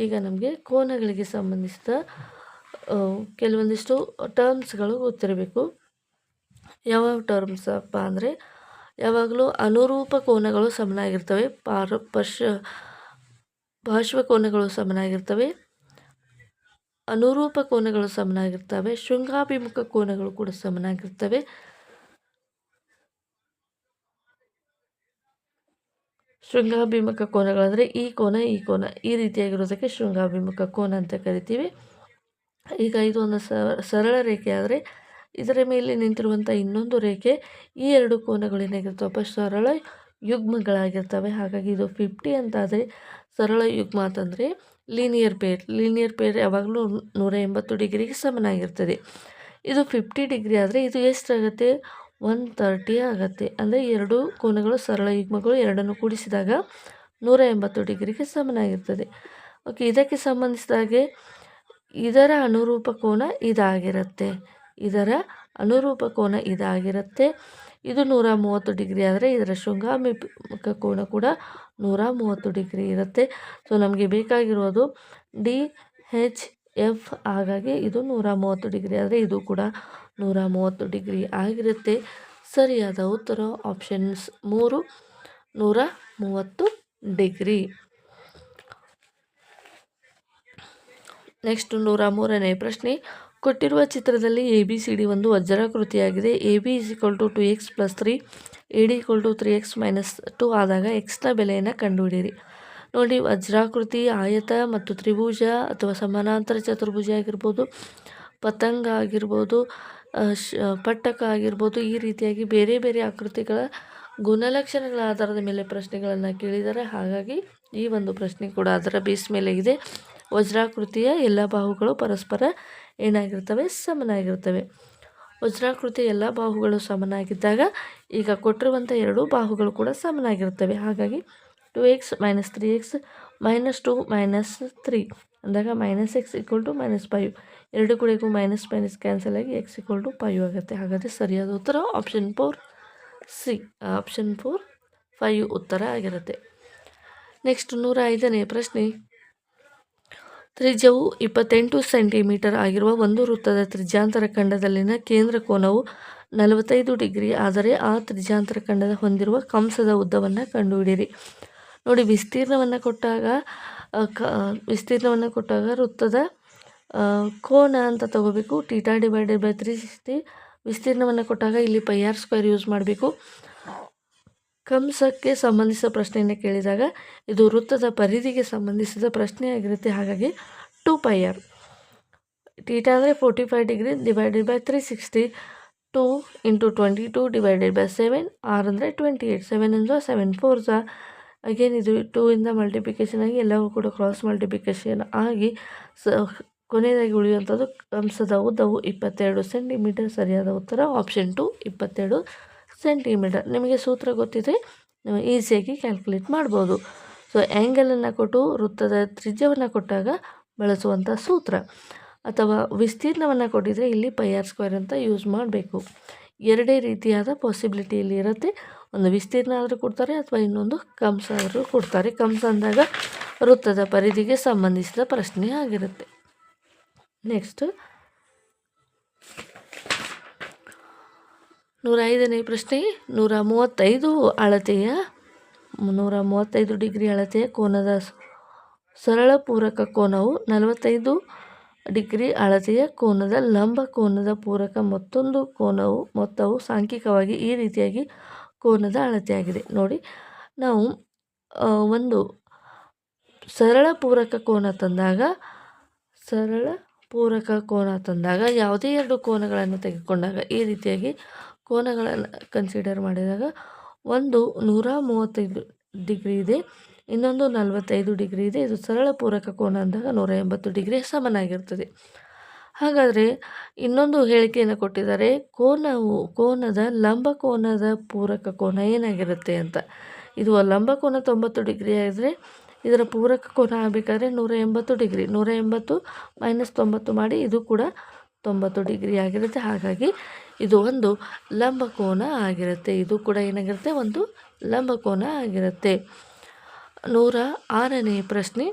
ಈಗ ನಮಗೆ ಕೋನಗಳಿಗೆ ಸಂಬಂಧಿಸಿದ ಕೆಲವೊಂದಿಷ್ಟು ಟರ್ಮ್ಸ್ಗಳು ಗೊತ್ತಿರಬೇಕು. ಯಾವ ಟರ್ಮ್ಸ್ ಅಪ್ಪ ಅಂದರೆ, ಯಾವಾಗಲೂ ಅನುರೂಪ ಕೋನಗಳು ಸಮನಾಗಿರ್ತವೆ, ಪಾರ್ಶ್ವ ಕೋನಗಳು ಸಮನಾಗಿರ್ತವೆ, ಅನುರೂಪ ಕೋನಗಳು ಸಮನಾಗಿರ್ತವೆ. ಶೃಂಗಾಭಿಮುಖ ಕೋನಗಳು ಕೂಡ ಸಮನಾಗಿರ್ತವೆ. ಶೃಂಗಾಭಿಮುಖ ಕೋನಗಳಂದರೆ ಈ ಕೋನ ಈ ರೀತಿಯಾಗಿರೋದಕ್ಕೆ ಶೃಂಗಾಭಿಮುಖ ಕೋನ ಅಂತ ಕರಿತೀವಿ. ಈಗ ಇದು ಒಂದು ಸರಳ ರೇಖೆ ಆದರೆ ಇದರ ಮೇಲೆ ನಿಂತಿರುವಂಥ ಇನ್ನೊಂದು ರೇಖೆ, ಈ ಎರಡು ಕೋನಗಳು ಏನಾಗಿರ್ತವಪ್ಪ ಸರಳ ಯುಗ್ಮಗಳಾಗಿರ್ತವೆ. ಹಾಗಾಗಿ ಇದು 50 ಅಂತಾದರೆ ಸರಳ ಯುಗ್ಮ ಅಂತಂದರೆ ಲೀನಿಯರ್ ಪೇರ್ ಯಾವಾಗಲೂ 180 ಡಿಗ್ರಿಗೆ ಸಮನಾಗಿರ್ತದೆ. ಇದು 50 ಡಿಗ್ರಿ ಆದರೆ ಇದು ಎಷ್ಟಾಗುತ್ತೆ? 130 ಆಗುತ್ತೆ. ಅಂದರೆ ಎರಡು ಕೋನಗಳು ಸರಳ ಯುಗ್ಮಗಳು ಎರಡನ್ನು ಕೂಡಿಸಿದಾಗ 180 ಡಿಗ್ರಿಗೆ ಸಮನಾಗಿರ್ತದೆ. ಓಕೆ, ಇದಕ್ಕೆ ಸಂಬಂಧಿಸಿದಾಗೆ ಇದರ ಅನುರೂಪ ಕೋನ ಇದಾಗಿರುತ್ತೆ. ಇದು 130 ಡಿಗ್ರಿ ಆದರೆ ಇದರ ಶೃಂಗಾಭಿಮುಖ ಕೋನ ಕೂಡ 130 ಡಿಗ್ರಿ ಇರುತ್ತೆ. ಸೊ ನಮಗೆ ಬೇಕಾಗಿರೋದು DHF. ಹಾಗಾಗಿ ಇದು 130 ಡಿಗ್ರಿ ಆದರೆ ಇದು ಕೂಡ 130 ಡಿಗ್ರಿ ಆಗಿರುತ್ತೆ. ಸರಿಯಾದ ಉತ್ತರ ಆಪ್ಷನ್ಸ್ 3, 130 ಡಿಗ್ರಿ. ನೆಕ್ಸ್ಟ್ 103ನೇ ಪ್ರಶ್ನೆ. ಕೊಟ್ಟಿರುವ ಚಿತ್ರದಲ್ಲಿ ABCD ಒಂದು ವಜ್ರಾಕೃತಿಯಾಗಿದೆ. AB = 2x + 3, AD = 3x - 2 ಆದಾಗ ಎಕ್ಸ್ನ ಬೆಲೆಯನ್ನು ಕಂಡುಹಿಡಿಯಿರಿ. ನೋಡಿ, ವಜ್ರಾಕೃತಿ, ಆಯತ ಮತ್ತು ತ್ರಿಭುಜ ಅಥವಾ ಸಮಾನಾಂತರ ಚತುರ್ಭುಜ ಆಗಿರ್ಬೋದು, ಪತಂಗ ಆಗಿರ್ಬೋದು, ಪಟ್ಟಕ ಆಗಿರ್ಬೋದು, ಈ ರೀತಿಯಾಗಿ ಬೇರೆ ಬೇರೆ ಆಕೃತಿಗಳ ಗುಣಲಕ್ಷಣಗಳ ಆಧಾರದ ಮೇಲೆ ಪ್ರಶ್ನೆಗಳನ್ನು ಕೇಳಿದ್ದಾರೆ. ಹಾಗಾಗಿ ಈ ಒಂದು ಪ್ರಶ್ನೆ ಕೂಡ ಅದರ ಬೇಸ್ ಮೇಲೆ ಇದೆ. ವಜ್ರಾಕೃತಿಯ ಎಲ್ಲ ಬಾಹುಗಳು ಪರಸ್ಪರ ಏನಾಗಿರ್ತವೆ? ಸಮನಾಗಿರ್ತವೆ. ವಜ್ರಾಕೃತಿಯ ಎಲ್ಲ ಬಾಹುಗಳು ಸಮನಾಗಿದ್ದಾಗ ಈಗ ಕೊಟ್ಟಿರುವಂಥ ಎರಡು ಬಾಹುಗಳು ಕೂಡ ಸಮನಾಗಿರ್ತವೆ. ಹಾಗಾಗಿ 2x - 3x - 2 - 3 ಅಂದಾಗ -x = -5. ಎರಡು ಕಡೆಗೂ ಮೈನಸ್ ಕ್ಯಾನ್ಸಲ್ ಆಗಿ x = 5 ಆಗುತ್ತೆ. ಹಾಗಾದರೆ ಸರಿಯಾದ ಉತ್ತರ ಆಪ್ಷನ್ 4 C. ಆಪ್ಷನ್ 4 5 ಉತ್ತರ ಆಗಿರುತ್ತೆ. ನೆಕ್ಸ್ಟ್ 105ನೇ ಪ್ರಶ್ನೆ. ತ್ರಿಜ್ಯವು 28 ಸೆಂಟಿಮೀಟರ್ ಆಗಿರುವ ಒಂದು ವೃತ್ತದ ತ್ರಿಜ್ಯಾಂತರ ಖಂಡದಲ್ಲಿನ ಕೇಂದ್ರ ಕೋನವು 45 ಡಿಗ್ರಿ ಆದರೆ ಆ ತ್ರಿಜ್ಯಾಂತರ ಖಂಡದ ಹೊಂದಿರುವ ಕಂಸದ ಉದ್ದವನ್ನು ಕಂಡುಹಿಡಿಯಿರಿ. ನೋಡಿ, ವಿಸ್ತೀರ್ಣವನ್ನು ಕೊಟ್ಟಾಗ ವೃತ್ತದ ಕೋನ ಅಂತ ತಗೋಬೇಕು. θ/360. ವಿಸ್ತೀರ್ಣವನ್ನು ಕೊಟ್ಟಾಗ ಇಲ್ಲಿ πr² ಯೂಸ್ ಮಾಡಬೇಕು. ಕಂಸಕ್ಕೆ ಸಂಬಂಧಿಸಿದ ಪ್ರಶ್ನೆಯನ್ನು ಕೇಳಿದಾಗ ಇದು ವೃತ್ತದ ಪರಿಧಿಗೆ ಸಂಬಂಧಿಸಿದ ಪ್ರಶ್ನೆ ಆಗಿರುತ್ತೆ. ಹಾಗಾಗಿ 2πr. θ ಅಂದರೆ 45 ಡಿಗ್ರಿ / 360. 2 × 22 / 7. r ಅಂದರೆ 28. 7 × 7 4 ಅಗೇನ್ ಇದು 2 ಇಂದ ಮಲ್ಟಿಪ್ಲಿಕೇಶನ್ ಆಗಿ ಎಲ್ಲವೂ ಕೂಡ ಕ್ರಾಸ್ ಮಲ್ಟಿಪ್ಲಿಕೇಶನ್ ಆಗಿ ಕೊನೆಯದಾಗಿ ಉಳಿಯುವಂಥದ್ದು ಕಂಸದ ಉದ್ದವು 22 ಸೆಂಟಿಮೀಟರ್. ಸರಿಯಾದ ಉತ್ತರ ಆಪ್ಷನ್ 2 22 ಸೆಂಟಿಮೀಟರ್. ನಿಮಗೆ ಸೂತ್ರ ಗೊತ್ತಿದೆ, ನೀವು ಈಸಿಯಾಗಿ ಕ್ಯಾಲ್ಕುಲೇಟ್ ಮಾಡ್ಬೋದು. ಸೊ ಆ್ಯಂಗಲನ್ನು ಕೊಟ್ಟು ವೃತ್ತದ ತ್ರಿಜ್ಯವನ್ನು ಕೊಟ್ಟಾಗ ಬಳಸುವಂಥ ಸೂತ್ರ, ಅಥವಾ ವಿಸ್ತೀರ್ಣವನ್ನು ಕೊಟ್ಟಿದ್ರೆ ಇಲ್ಲಿ πr² ಅಂತ ಯೂಸ್ ಮಾಡಬೇಕು. ಎರಡೇ ರೀತಿಯಾದ ಪಾಸಿಬಿಲಿಟಿ ಇಲ್ಲಿ ಇರುತ್ತೆ. ಒಂದು ವಿಸ್ತೀರ್ಣ ಆದರೂ ಕೊಡ್ತಾರೆ ಅಥವಾ ಇನ್ನೊಂದು ಕಂಸ ಆದರೂ ಕೊಡ್ತಾರೆ. ಕಂಸ ಅಂದಾಗ ವೃತ್ತದ ಪರಿಧಿಗೆ ಸಂಬಂಧಿಸಿದ ಪ್ರಶ್ನೆ ಆಗಿರುತ್ತೆ. ನೆಕ್ಸ್ಟ್ 105ನೇ ಪ್ರಶ್ನೆ. 135 ಡಿಗ್ರಿ ಅಳತೆಯ ಕೋನದ ಸರಳ ಪೂರಕ ಕೋನವು 45 ಡಿಗ್ರಿ ಅಳತೆಯ ಕೋನದ ಲಂಬ ಕೋನದ ಪೂರಕ ಮೊತ್ತವು ಸಾಂಖ್ಯಿಕವಾಗಿ ಈ ರೀತಿಯಾಗಿ ಕೋನದ ಅಳತೆಯಾಗಿದೆ. ನೋಡಿ, ನಾವು ಒಂದು ಸರಳ ಪೂರಕ ಕೋನ ತಂದಾಗ ಯಾವುದೇ ಎರಡು ಕೋನಗಳನ್ನು ತೆಗೆದುಕೊಂಡಾಗ ಈ ರೀತಿಯಾಗಿ ಕೋನಗಳನ್ನು ಕನ್ಸಿಡರ್ ಮಾಡಿದಾಗ ಒಂದು 135 ಡಿಗ್ರಿ ಇದೆ, ಇನ್ನೊಂದು 45 ಡಿಗ್ರಿ ಇದೆ. ಇದು ಸರಳ ಪೂರಕ ಕೋನ ಅಂದಾಗ 180 ಡಿಗ್ರಿ ಸಮನಾಗಿರ್ತದೆ. ಹಾಗಾದರೆ ಇನ್ನೊಂದು ಹೇಳಿಕೆಯನ್ನು ಕೊಟ್ಟಿದ್ದಾರೆ, ಕೋನದ ಲಂಬ ಕೋನದ ಪೂರಕ ಕೋನ ಏನಾಗಿರುತ್ತೆ ಅಂತ. ಇದು ಲಂಬ ಕೋನ 90 ಡಿಗ್ರಿ ಆದರೆ ಇದರ ಪೂರಕ ಕೋನ ಆಗಬೇಕಾದ್ರೆ 180 ಡಿಗ್ರಿ. 180 - 90 ಮಾಡಿ ಇದು ಕೂಡ 90 ಡಿಗ್ರಿ ಆಗಿರುತ್ತೆ. ಹಾಗಾಗಿ ಇದು ಒಂದು ಲಂಬ ಕೋನ ಆಗಿರುತ್ತೆ. ಇದು ಕೂಡ ಏನಾಗಿರುತ್ತೆ? ಒಂದು ಲಂಬ ಕೋನ ಆಗಿರುತ್ತೆ. 106ನೇ ಪ್ರಶ್ನೆ.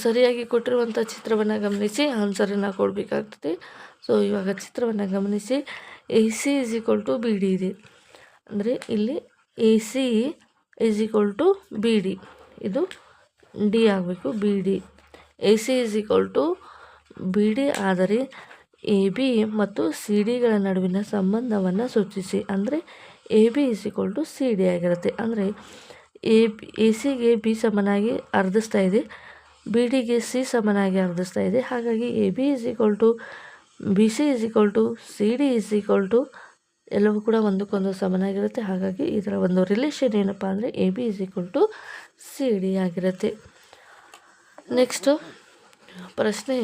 ಸರಿಯಾಗಿ ಕೊಟ್ಟಿರುವಂಥ ಚಿತ್ರವನ್ನು ಗಮನಿಸಿ ಆನ್ಸರನ್ನು ಕೊಡಬೇಕಾಗ್ತದೆ. ಸೊ ಇವಾಗ ಚಿತ್ರವನ್ನು ಗಮನಿಸಿ. AC = BD ಇದೆ. ಅಂದರೆ ಇಲ್ಲಿ AC = BD, ಇದು D ಆಗಬೇಕು. BD A C is equal to B D ಆದರೆ ಎ ಬಿ ಮತ್ತು ಸಿ ಡಿಗಳ ನಡುವಿನ ಸಂಬಂಧವನ್ನು ಸೂಚಿಸಿ. ಅಂದರೆ A B is equal to C D ಆಗಿರುತ್ತೆ. ಅಂದರೆ ಎ ಸಿಗೆ ಬಿ ಸಮನಾಗಿ ಅರ್ಧಿಸ್ತಾ ಇದೆ, ಬಿ ಡಿಗೆ ಸಿ ಸಮನಾಗಿ ಅರ್ಧಿಸ್ತಾ ಇದೆ. ಹಾಗಾಗಿ A B is equal to B C is equal to C D is equal to ಎಲ್ಲವೂ ಕೂಡ ಒಂದಕ್ಕೊಂದು ಸಮನಾಗಿರುತ್ತೆ. ಹಾಗಾಗಿ ಇದರ ಒಂದು ರಿಲೇಷನ್ ಏನಪ್ಪ ಅಂದರೆ A B is equal to C D ಆಗಿರುತ್ತೆ. ನೆಕ್ಸ್ಟು ಪ್ರಶ್ನೆ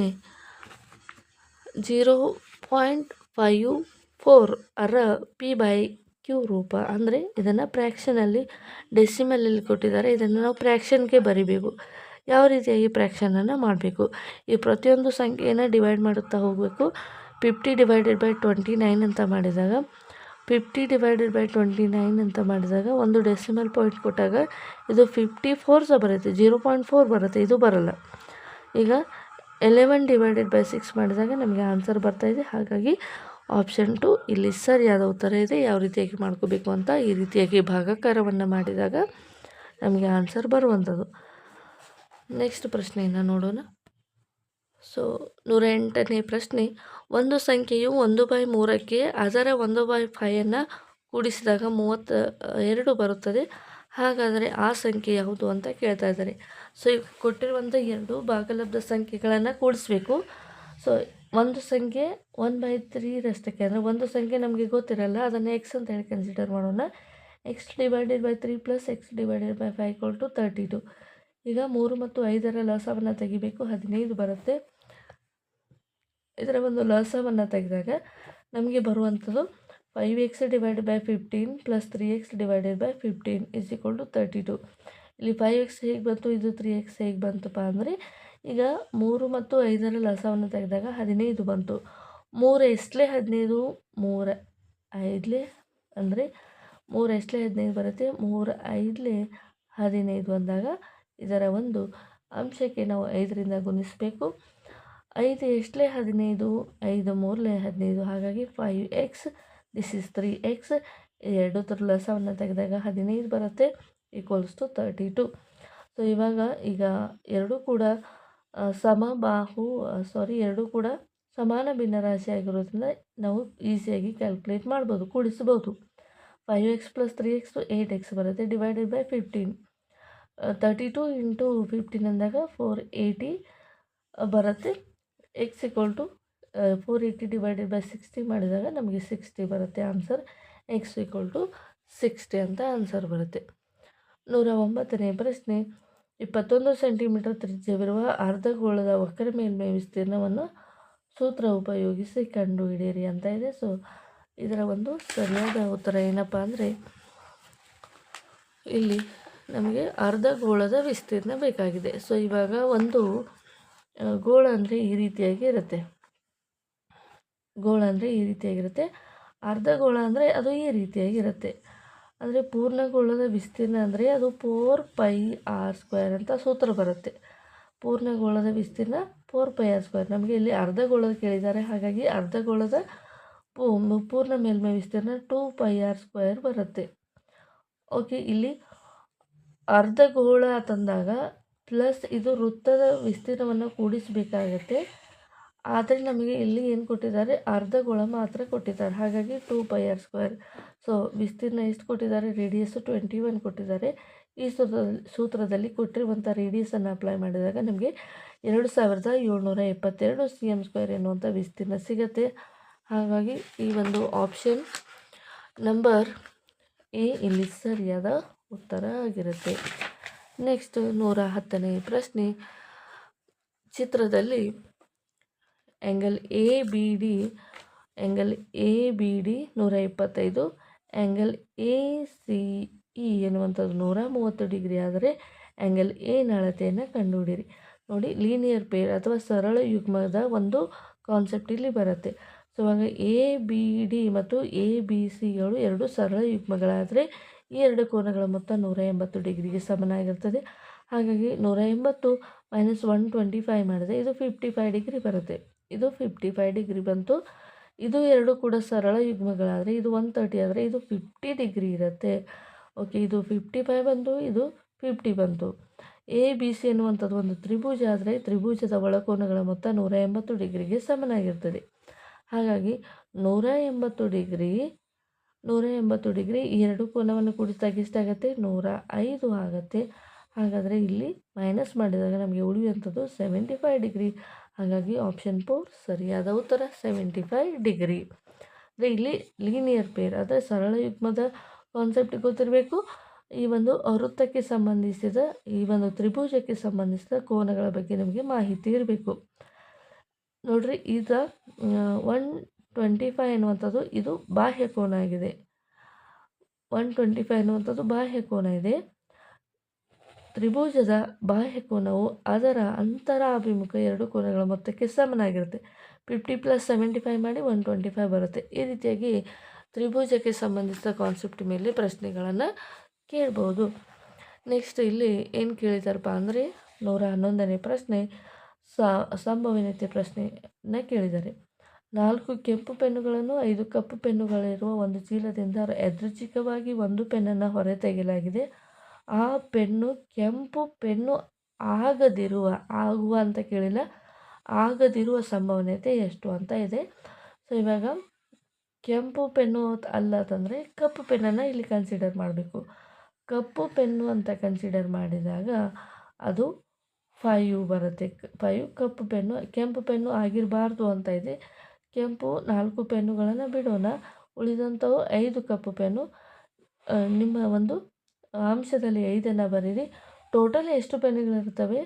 0.54 ಅರ ಪಿ ಬೈ ಕ್ಯೂ ರೂಪ. ಅಂದರೆ ಇದನ್ನು ಫ್ರ್ಯಾಕ್ಷನಲ್ಲಿ ಡೆಸಿಮಲಲ್ಲಿ ಕೊಟ್ಟಿದ್ದಾರೆ. ಇದನ್ನು ನಾವು ಫ್ರ್ಯಾಕ್ಷನ್ಗೆ ಬರಿಬೇಕು. ಯಾವ ರೀತಿಯಾಗಿ ಫ್ರ್ಯಾಕ್ಷನನ್ನು ಮಾಡಬೇಕು, ಈ ಪ್ರತಿಯೊಂದು ಸಂಖ್ಯೆಯನ್ನು ಡಿವೈಡ್ ಮಾಡುತ್ತಾ ಹೋಗಬೇಕು. 50 ಡಿವೈಡೆಡ್ ಬೈ 29 ಅಂತ ಮಾಡಿದಾಗ 50 ಡಿವೈಡೆಡ್ ಬೈ 29 ಅಂತ ಮಾಡಿದಾಗ ಒಂದು ಡೆಸಿಮಲ್ ಪಾಯಿಂಟ್ ಕೊಟ್ಟಾಗ ಇದು 54 ಬರುತ್ತೆ, 0.4 ಬರುತ್ತೆ, ಇದು ಬರಲ್ಲ. ಈಗ 11 ಡಿವೈಡೆಡ್ ಬೈ 6 ಮಾಡಿದಾಗ ನಮಗೆ ಆನ್ಸರ್ ಬರ್ತಾಯಿದೆ. ಹಾಗಾಗಿ ಆಪ್ಷನ್ 2 ಇಲ್ಲಿ ಸರಿಯಾದ ಉತ್ತರ ಇದೆ. ಯಾವ ರೀತಿಯಾಗಿ ಮಾಡ್ಕೋಬೇಕು ಅಂತ, ಈ ರೀತಿಯಾಗಿ ಭಾಗಾಕಾರವನ್ನು ಮಾಡಿದಾಗ ನಮಗೆ ಆನ್ಸರ್ ಬರುವಂಥದ್ದು. ನೆಕ್ಸ್ಟ್ ಪ್ರಶ್ನೆಯನ್ನು ನೋಡೋಣ. ಸೊ 108ನೇ ಪ್ರಶ್ನೆ, ಒಂದು ಸಂಖ್ಯೆಯು 1/3ಕ್ಕೆ ಅದರ 1/5 ಕೂಡಿಸಿದಾಗ 32 ಬರುತ್ತದೆ. ಹಾಗಾದರೆ ಆ ಸಂಖ್ಯೆ ಯಾವುದು ಅಂತ ಕೇಳ್ತಾ ಇದ್ದಾರೆ. ಸೊ ಈಗ ಕೊಟ್ಟಿರುವಂಥ 2 ಭಾಗಲಬ್ಧ ಸಂಖ್ಯೆಗಳನ್ನು ಕೂಡಿಸ್ಬೇಕು. ಸೊ ಒಂದು ಸಂಖ್ಯೆ 1/3 ರಷ್ಟಕ್ಕೆ, ಅಂದರೆ ಒಂದು ಸಂಖ್ಯೆ ನಮಗೆ ಗೊತ್ತಿರಲ್ಲ, ಅದನ್ನು ಎಕ್ಸ್ ಅಂತ ಹೇಳಿ ಕನ್ಸಿಡರ್ ಮಾಡೋಣ. X divided by 3 plus x divided by 5 equal to 32. ಈಗ 3 ಮತ್ತು 5ರ ಲಸವನ್ನು ತೆಗಿಬೇಕು, 15 ಬರುತ್ತೆ. ಇದರ ಒಂದು ಲಸವನ್ನು ತೆಗೆದಾಗ ನಮಗೆ ಬರುವಂಥದ್ದು 5x divided by 15 plus 3x divided by 15 is equal to 32. ಇಲ್ಲಿ 5x ಹೇಗೆ ಬಂತು, ಇದು 3x ಹೇಗೆ ಬಂತಪ್ಪ ಅಂದರೆ ಈಗ 3 ಮತ್ತು 5ರ ಲಸವನ್ನು ತೆಗೆದಾಗ 15 ಬಂತು. 3 ಎಷ್ಟಲೇ 15, 3 5ಲೇ ಅಂದರೆ 3 ಎಷ್ಟಲೇ 15 ಬರುತ್ತೆ, 3 5ಲೇ 15 ಬಂದಾಗ ಇದರ ಒಂದು ಅಂಶಕ್ಕೆ ನಾವು 5ರಿಂದ ಗುಣಿಸಬೇಕು. 5 ಎಷ್ಟಲೇ 15, 5 3ಲೇ 15, ಹಾಗಾಗಿ 5x ದಿಸ್ ಇಸ್ 3x. ಎರಡು ಥರ ಲಸವನ್ನು ತೆಗೆದಾಗ 15 ಬರುತ್ತೆ ಈಕ್ವಲ್ಸ್ ಟು 32. ಸೊ ಈಗ ಎರಡೂ ಕೂಡ ಎರಡೂ ಕೂಡ ಸಮಾನ ಭಿನ್ನರಾಶಿ ಆಗಿರೋದ್ರಿಂದ ನಾವು ಈಸಿಯಾಗಿ ಕ್ಯಾಲ್ಕುಲೇಟ್ ಮಾಡ್ಬೋದು, ಕೂಡಿಸ್ಬೋದು. 5x ಪ್ಲಸ್ 3x 8x ಬರುತ್ತೆ ಡಿವೈಡೆಡ್ ಬೈ 15. 32 ಇಂಟು 15 ಅಂದಾಗ 480 ಬರುತ್ತೆ. X equal to 480 divided by 60 ಮಾಡಿದಾಗ ನಮಗೆ 60 ಬರುತ್ತೆ ಆನ್ಸರ್. ಎಕ್ಸ್ ಈಕ್ವಲ್ ಟು 60 ಅಂತ ಆನ್ಸರ್ ಬರುತ್ತೆ. 109ನೇ ಪ್ರಶ್ನೆ, 21 ಸೆಂಟಿಮೀಟರ್ ತ್ರಿಜ್ಯವಿರುವ ಅರ್ಧಗೋಳದ ವಕ್ರ ಮೇಲ್ಮೈ ವಿಸ್ತೀರ್ಣವನ್ನು ಸೂತ್ರ ಉಪಯೋಗಿಸಿ ಕಂಡುಹಿಡಿಯಿರಿ ಅಂತ ಇದೆ. ಸೊ ಇದರ ಒಂದು ಸರಿಯಾದ ಉತ್ತರ ಏನಪ್ಪ ಅಂದರೆ ಇಲ್ಲಿ ನಮಗೆ ಅರ್ಧಗೋಳದ ವಿಸ್ತೀರ್ಣ ಬೇಕಾಗಿದೆ. ಸೊ ಇವಾಗ ಒಂದು ಗೋಳ ಅಂದರೆ ಈ ರೀತಿಯಾಗಿ ಇರುತ್ತೆ, ಅರ್ಧಗೋಳ ಅಂದರೆ ಅದು ಈ ರೀತಿಯಾಗಿರುತ್ತೆ. ಅಂದರೆ ಪೂರ್ಣಗೋಳದ ವಿಸ್ತೀರ್ಣ ಅಂದರೆ ಅದು 4πr² ಅಂತ ಸೂತ್ರ ಬರುತ್ತೆ. ಪೂರ್ಣಗೋಳದ ವಿಸ್ತೀರ್ಣ 4πr². ನಮಗೆ ಇಲ್ಲಿ ಅರ್ಧಗೋಳದ ಕೇಳಿದ್ದಾರೆ, ಹಾಗಾಗಿ ಅರ್ಧಗೋಳದ ಪೂರ್ಣ ಮೇಲ್ಮೈ ವಿಸ್ತೀರ್ಣ 2πr² ಬರುತ್ತೆ. ಓಕೆ, ಇಲ್ಲಿ ಅರ್ಧಗೋಳ ತಂದಾಗ ಪ್ಲಸ್ ಇದು ವೃತ್ತದ ವಿಸ್ತೀರ್ಣವನ್ನು ಕೂಡಿಸಬೇಕಾಗತ್ತೆ. ಆದರೆ ನಮಗೆ ಇಲ್ಲಿ ಏನು ಕೊಟ್ಟಿದ್ದಾರೆ, ಅರ್ಧಗೋಳ ಮಾತ್ರ ಕೊಟ್ಟಿದ್ದಾರೆ, ಹಾಗಾಗಿ 2πr². ಸೊ ವಿಸ್ತೀರ್ಣ ಎಷ್ಟು ಕೊಟ್ಟಿದ್ದಾರೆ, ರೇಡಿಯಸ್ಸು 21 ಕೊಟ್ಟಿದ್ದಾರೆ. ಈ ಸೂತ್ರದಲ್ಲಿ ಕೊಟ್ಟಿರುವಂಥ ರೇಡಿಯಸನ್ನು ಅಪ್ಲೈ ಮಾಡಿದಾಗ ನಮಗೆ 2772 cm² ಎನ್ನುವಂಥ ವಿಸ್ತೀರ್ಣ ಸಿಗುತ್ತೆ. ಹಾಗಾಗಿ ಈ ಒಂದು ಆಪ್ಷನ್ ನಂಬರ್ ಎ ಇಲ್ಲಿ ಸರಿಯಾದ ಉತ್ತರ ಆಗಿರುತ್ತೆ. ನೆಕ್ಸ್ಟ್ 110ನೇ ಪ್ರಶ್ನೆ, ಚಿತ್ರದಲ್ಲಿ angle A B D 125, angle A C E ಎನ್ನುವಂಥದ್ದು 130 ಡಿಗ್ರಿ ಆದರೆ ಆ್ಯಂಗಲ್ ಎ ನ ಅಳತೆಯನ್ನು ಕಂಡುಹಿಡಿಯಿರಿ. ನೋಡಿ, ಲೀನಿಯರ್ ಪೇರ್ ಅಥವಾ ಸರಳ ಯುಗ್ಮದ ಒಂದು ಕಾನ್ಸೆಪ್ಟ್ ಇಲ್ಲಿ ಬರುತ್ತೆ. ಸೊ ಇವಾಗ ಎ ಬಿ ಡಿ ಮತ್ತು ಎ ಬಿ ಸಿಗಳು ಎರಡು ಸರಳ ಯುಗ್ಮಗಳಾದರೆ ಈ ಎರಡು ಕೋನಗಳ ಮೊತ್ತ 180 ಡಿಗ್ರಿಗೆ ಸಮನಾಗಿರ್ತದೆ. ಹಾಗಾಗಿ 180 ಮೈನಸ್ 125 ಮಾಡಿದೆ, ಇದು 55 ಡಿಗ್ರಿ ಬರುತ್ತೆ. ಇದು 55 ಡಿಗ್ರಿ ಬಂತು. ಇದು ಎರಡು ಕೂಡ ಸರಳ ಯುಗ್ಮಗಳಾದರೆ ಇದು 130 ಆದರೆ ಇದು 50 ಡಿಗ್ರಿ ಇರುತ್ತೆ. ಓಕೆ, ಇದು 55 ಬಂತು, ಇದು 50 ಬಂತು. ಎ ಬಿ ಸಿ ಎನ್ನುವಂಥದ್ದು ಒಂದು ತ್ರಿಭುಜ ಆದರೆ ತ್ರಿಭುಜದ ಒಳಕೋನಗಳ ಮೊತ್ತ 180 ಡಿಗ್ರಿಗೆ ಸಮನಾಗಿರ್ತದೆ. ಹಾಗಾಗಿ 180 ಡಿಗ್ರಿ ಈ ಎರಡು ಕೋನವನ್ನು ಕೂಡಿಸಿದಾಗ ಎಷ್ಟಾಗುತ್ತೆ? 105 ಆಗುತ್ತೆ. ಹಾಗಾದರೆ ಇಲ್ಲಿ ಮೈನಸ್ ಮಾಡಿದಾಗ ನಮಗೆ ಉಳಿಯುವಂಥದ್ದು 75 ಡಿಗ್ರಿ. ಹಾಗಾಗಿ ಆಪ್ಷನ್ 4 ಸರಿಯಾದ ಉತ್ತರ 75 ಡಿಗ್ರಿ. ಅಂದರೆ ಇಲ್ಲಿ ಲೀನಿಯರ್ ಪೇರ್ ಅಂದರೆ ಸರಳ ಯುಗ್ಮದ ಕಾನ್ಸೆಪ್ಟ್ ಗೊತ್ತಿರಬೇಕು. ಈ ಒಂದು ವೃತ್ತಕ್ಕೆ ಸಂಬಂಧಿಸಿದ ಈ ಒಂದು ತ್ರಿಭುಜಕ್ಕೆ ಸಂಬಂಧಿಸಿದ ಕೋನಗಳ ಬಗ್ಗೆ ನಿಮಗೆ ಮಾಹಿತಿ ಇರಬೇಕು. ನೋಡ್ರಿ, ಈಗ 125 ಎನ್ನುವಂಥದ್ದು ಇದು ಬಾಹ್ಯ ಕೋನ ಆಗಿದೆ. 125 ಎನ್ನುವಂಥದ್ದು ಬಾಹ್ಯ ಕೋನ ಇದೆ. ತ್ರಿಭುಜದ ಬಾಹ್ಯ ಕೋನವು ಅದರ ಅಂತರಾಭಿಮುಖ ಎರಡು ಕೋನಗಳ ಮೊತ್ತಕ್ಕೆ ಸಮನಾಗಿರುತ್ತೆ. 50 + 75 ಮಾಡಿ 125 ಬರುತ್ತೆ. ಈ ರೀತಿಯಾಗಿ ತ್ರಿಭುಜಕ್ಕೆ ಸಂಬಂಧಿಸಿದ ಕಾನ್ಸೆಪ್ಟ್ ಮೇಲೆ ಪ್ರಶ್ನೆಗಳನ್ನು ಕೇಳ್ಬೋದು. ನೆಕ್ಸ್ಟ್ ಇಲ್ಲಿ ಏನು ಕೇಳಿದಾರಪ್ಪ ಅಂದರೆ 111ನೇ ಪ್ರಶ್ನೆ ಸಂಭವನೀಯತೆ ಪ್ರಶ್ನೆಯನ್ನು ಕೇಳಿದ್ದಾರೆ. 4 ಕೆಂಪು ಪೆನ್ನುಗಳನ್ನು 5 ಕಪ್ಪು ಪೆನ್ನುಗಳಿರುವ ಒಂದು ಚೀಲದಿಂದ ಯಾದೃಚ್ಛಿಕವಾಗಿ ಒಂದು ಪೆನ್ನನ್ನು ಹೊರತೆಗೆಯಲಾಗಿದೆ. ಆ ಪೆನ್ನು ಕೆಂಪು ಪೆನ್ನು ಆಗುವ ಅಂತ ಕೇಳಿಲ್ಲ, ಆಗದಿರುವ ಸಂಭವನೀಯತೆ ಎಷ್ಟು ಅಂತ ಇದೆ. ಸೊ ಇವಾಗ ಕೆಂಪು ಪೆನ್ನು ಅಲ್ಲ ಅಂತಂದರೆ ಕಪ್ಪು ಪೆನ್ನನ್ನು ಇಲ್ಲಿ ಕನ್ಸಿಡರ್ ಮಾಡಬೇಕು. ಕಪ್ಪು ಪೆನ್ನು ಅಂತ ಕನ್ಸಿಡರ್ ಮಾಡಿದಾಗ ಅದು 5 ಬರುತ್ತೆ. 5 ಕಪ್ಪು ಪೆನ್ನು. ಕೆಂಪು ಪೆನ್ನು ಆಗಿರಬಾರ್ದು ಅಂತ ಇದೆ. ಕೆಂಪು 4 ಪೆನ್ನುಗಳನ್ನು ಬಿಡೋಣ, ಉಳಿದಂಥವು 5 ಕಪ್ಪು ಪೆನ್ನು. ನಿಮ್ಮ ಒಂದು ಅಂಶದಲ್ಲಿ 5ಅನ್ನು ಬರೀರಿ. ಟೋಟಲ್ ಎಷ್ಟು ಪೆನ್ನುಗಳಿರ್ತವೆ?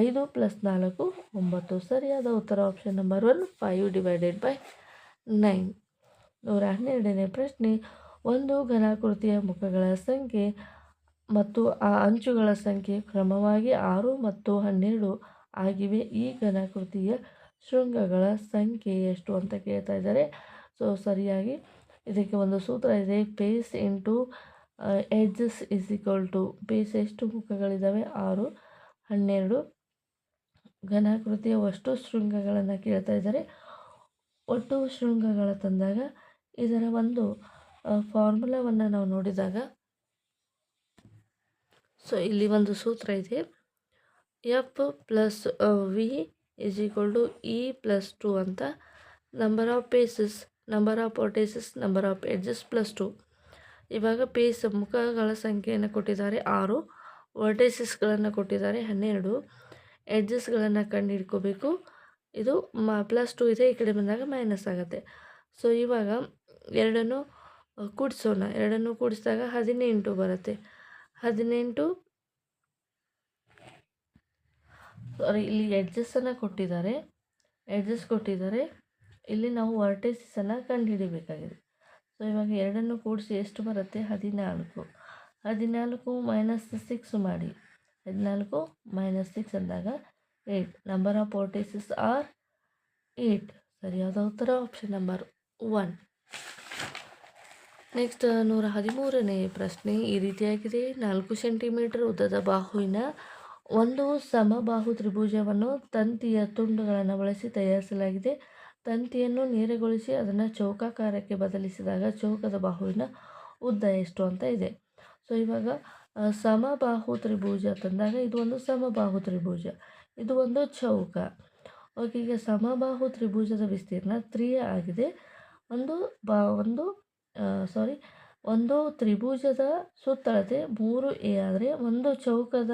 5 + 4 9. ಸರಿಯಾದ ಉತ್ತರ ಆಪ್ಷನ್ ನಂಬರ್ 1 5 / 9. 112ನೇ ಪ್ರಶ್ನೆ ಒಂದು ಘನಾಕೃತಿಯ ಮುಖಗಳ ಸಂಖ್ಯೆ ಮತ್ತು ಆ ಅಂಚುಗಳ ಸಂಖ್ಯೆ ಕ್ರಮವಾಗಿ 6 ಮತ್ತು 12 ಆಗಿವೆ. ಈ ಘನಾಕೃತಿಯ ಶೃಂಗಗಳ ಸಂಖ್ಯೆ ಎಷ್ಟು ಅಂತ ಕೇಳ್ತಾ ಇದ್ದಾರೆ. ಸೊ ಸರಿಯಾಗಿ ಇದಕ್ಕೆ ಒಂದು ಸೂತ್ರ ಇದೆ. ಬೇಸ್ ಇಂಟು ಎಡ್ಜಸ್ ಬೇಸ್ ಎಷ್ಟು ಮುಖಗಳಿದ್ದಾವೆ? 6, 12 ಘನಾಕೃತಿಯ ಒಟ್ಟು ಶೃಂಗಗಳನ್ನು ಕೇಳ್ತಾ ಇದ್ದಾರೆ. ಒಟ್ಟು ಶೃಂಗಗಳ ತಂದಾಗ ಇದರ ಒಂದು ಫಾರ್ಮುಲಾವನ್ನು ನಾವು ನೋಡಿದಾಗ, ಸೊ ಇಲ್ಲಿ ಒಂದು ಸೂತ್ರ ಇದೆ. F + V = E + 2 ಅಂತ. Number of bases, number of vertices, number of edges +2. ಇವಾಗ ಮುಖಗಳ ಸಂಖ್ಯೆಯನ್ನು ಕೊಟ್ಟಿದ್ದಾರೆ 6, ವರ್ಟೈಸಸ್ಗಳನ್ನು ಕೊಟ್ಟಿದ್ದಾರೆ 12, ಎಡ್ಜಸ್ಗಳನ್ನು ಕಂಡುಹಿಡ್ಕೋಬೇಕು. ಇದು +2 ಇದೆ, ಈ ಕಡೆ ಬಂದಾಗ ಮೈನಸ್ ಆಗುತ್ತೆ. ಸೊ ಇವಾಗ ಎರಡನ್ನು ಕೂಡಿಸೋಣ. ಎರಡನ್ನು ಕೂಡಿಸಿದಾಗ 18 ಬರುತ್ತೆ. 18 ಇಲ್ಲಿ ಎಡ್ಜಸ್ಸನ್ನು ಕೊಟ್ಟಿದ್ದಾರೆ, ಇಲ್ಲಿ ನಾವು ವರ್ಟೈಸಸ್ಸನ್ನು ಕಂಡುಹಿಡಿಬೇಕಾಗಿದೆ. ಸೊ ಇವಾಗ ಎರಡನ್ನು ಕೂಡಿಸಿ ಎಷ್ಟು ಬರುತ್ತೆ? 14. 14 - 6 ಮಾಡಿ. 14 - 6 ಅಂದಾಗ 8. Number of vertices are 8. ಸರಿಯಾದ ಉತ್ತರ ಆಪ್ಷನ್ ನಂಬರ್ 1. ನೆಕ್ಸ್ಟ್ 113ನೇ ಪ್ರಶ್ನೆ ಈ ರೀತಿಯಾಗಿದೆ. 4 ಸೆಂಟಿಮೀಟರ್ ಉದ್ದದ ಬಾಹುವಿನ ಒಂದು ಸಮಬಾಹು ತ್ರಿಭುಜವನ್ನು ತಂತಿಯ ತುಂಡುಗಳನ್ನು ಬಳಸಿ ತಯಾರಿಸಲಾಗಿದೆ. ತಂತಿಯನ್ನು ನೇರಗೊಳಿಸಿ ಅದನ್ನು ಚೌಕಾಕಾರಕ್ಕೆ ಬದಲಿಸಿದಾಗ ಚೌಕದ ಬಾಹುವಿನ ಉದ್ದ ಎಷ್ಟು ಅಂತ ಇದೆ. ಸೊ ಇವಾಗ ಸಮಬಾಹು ತ್ರಿಭುಜ ತಂದಾಗ ಇದು ಒಂದು ಸಮಬಾಹು ತ್ರಿಭುಜ, ಇದು ಒಂದು ಚೌಕ. ಓಕೆ, ಈಗ ಸಮಬಾಹು ತ್ರಿಭುಜದ ವಿಸ್ತೀರ್ಣ 3 ಆಗಿದೆ. ಒಂದು ತ್ರಿಭುಜದ ಸುತ್ತಳತೆ 3a ಆದರೆ ಒಂದು ಚೌಕದ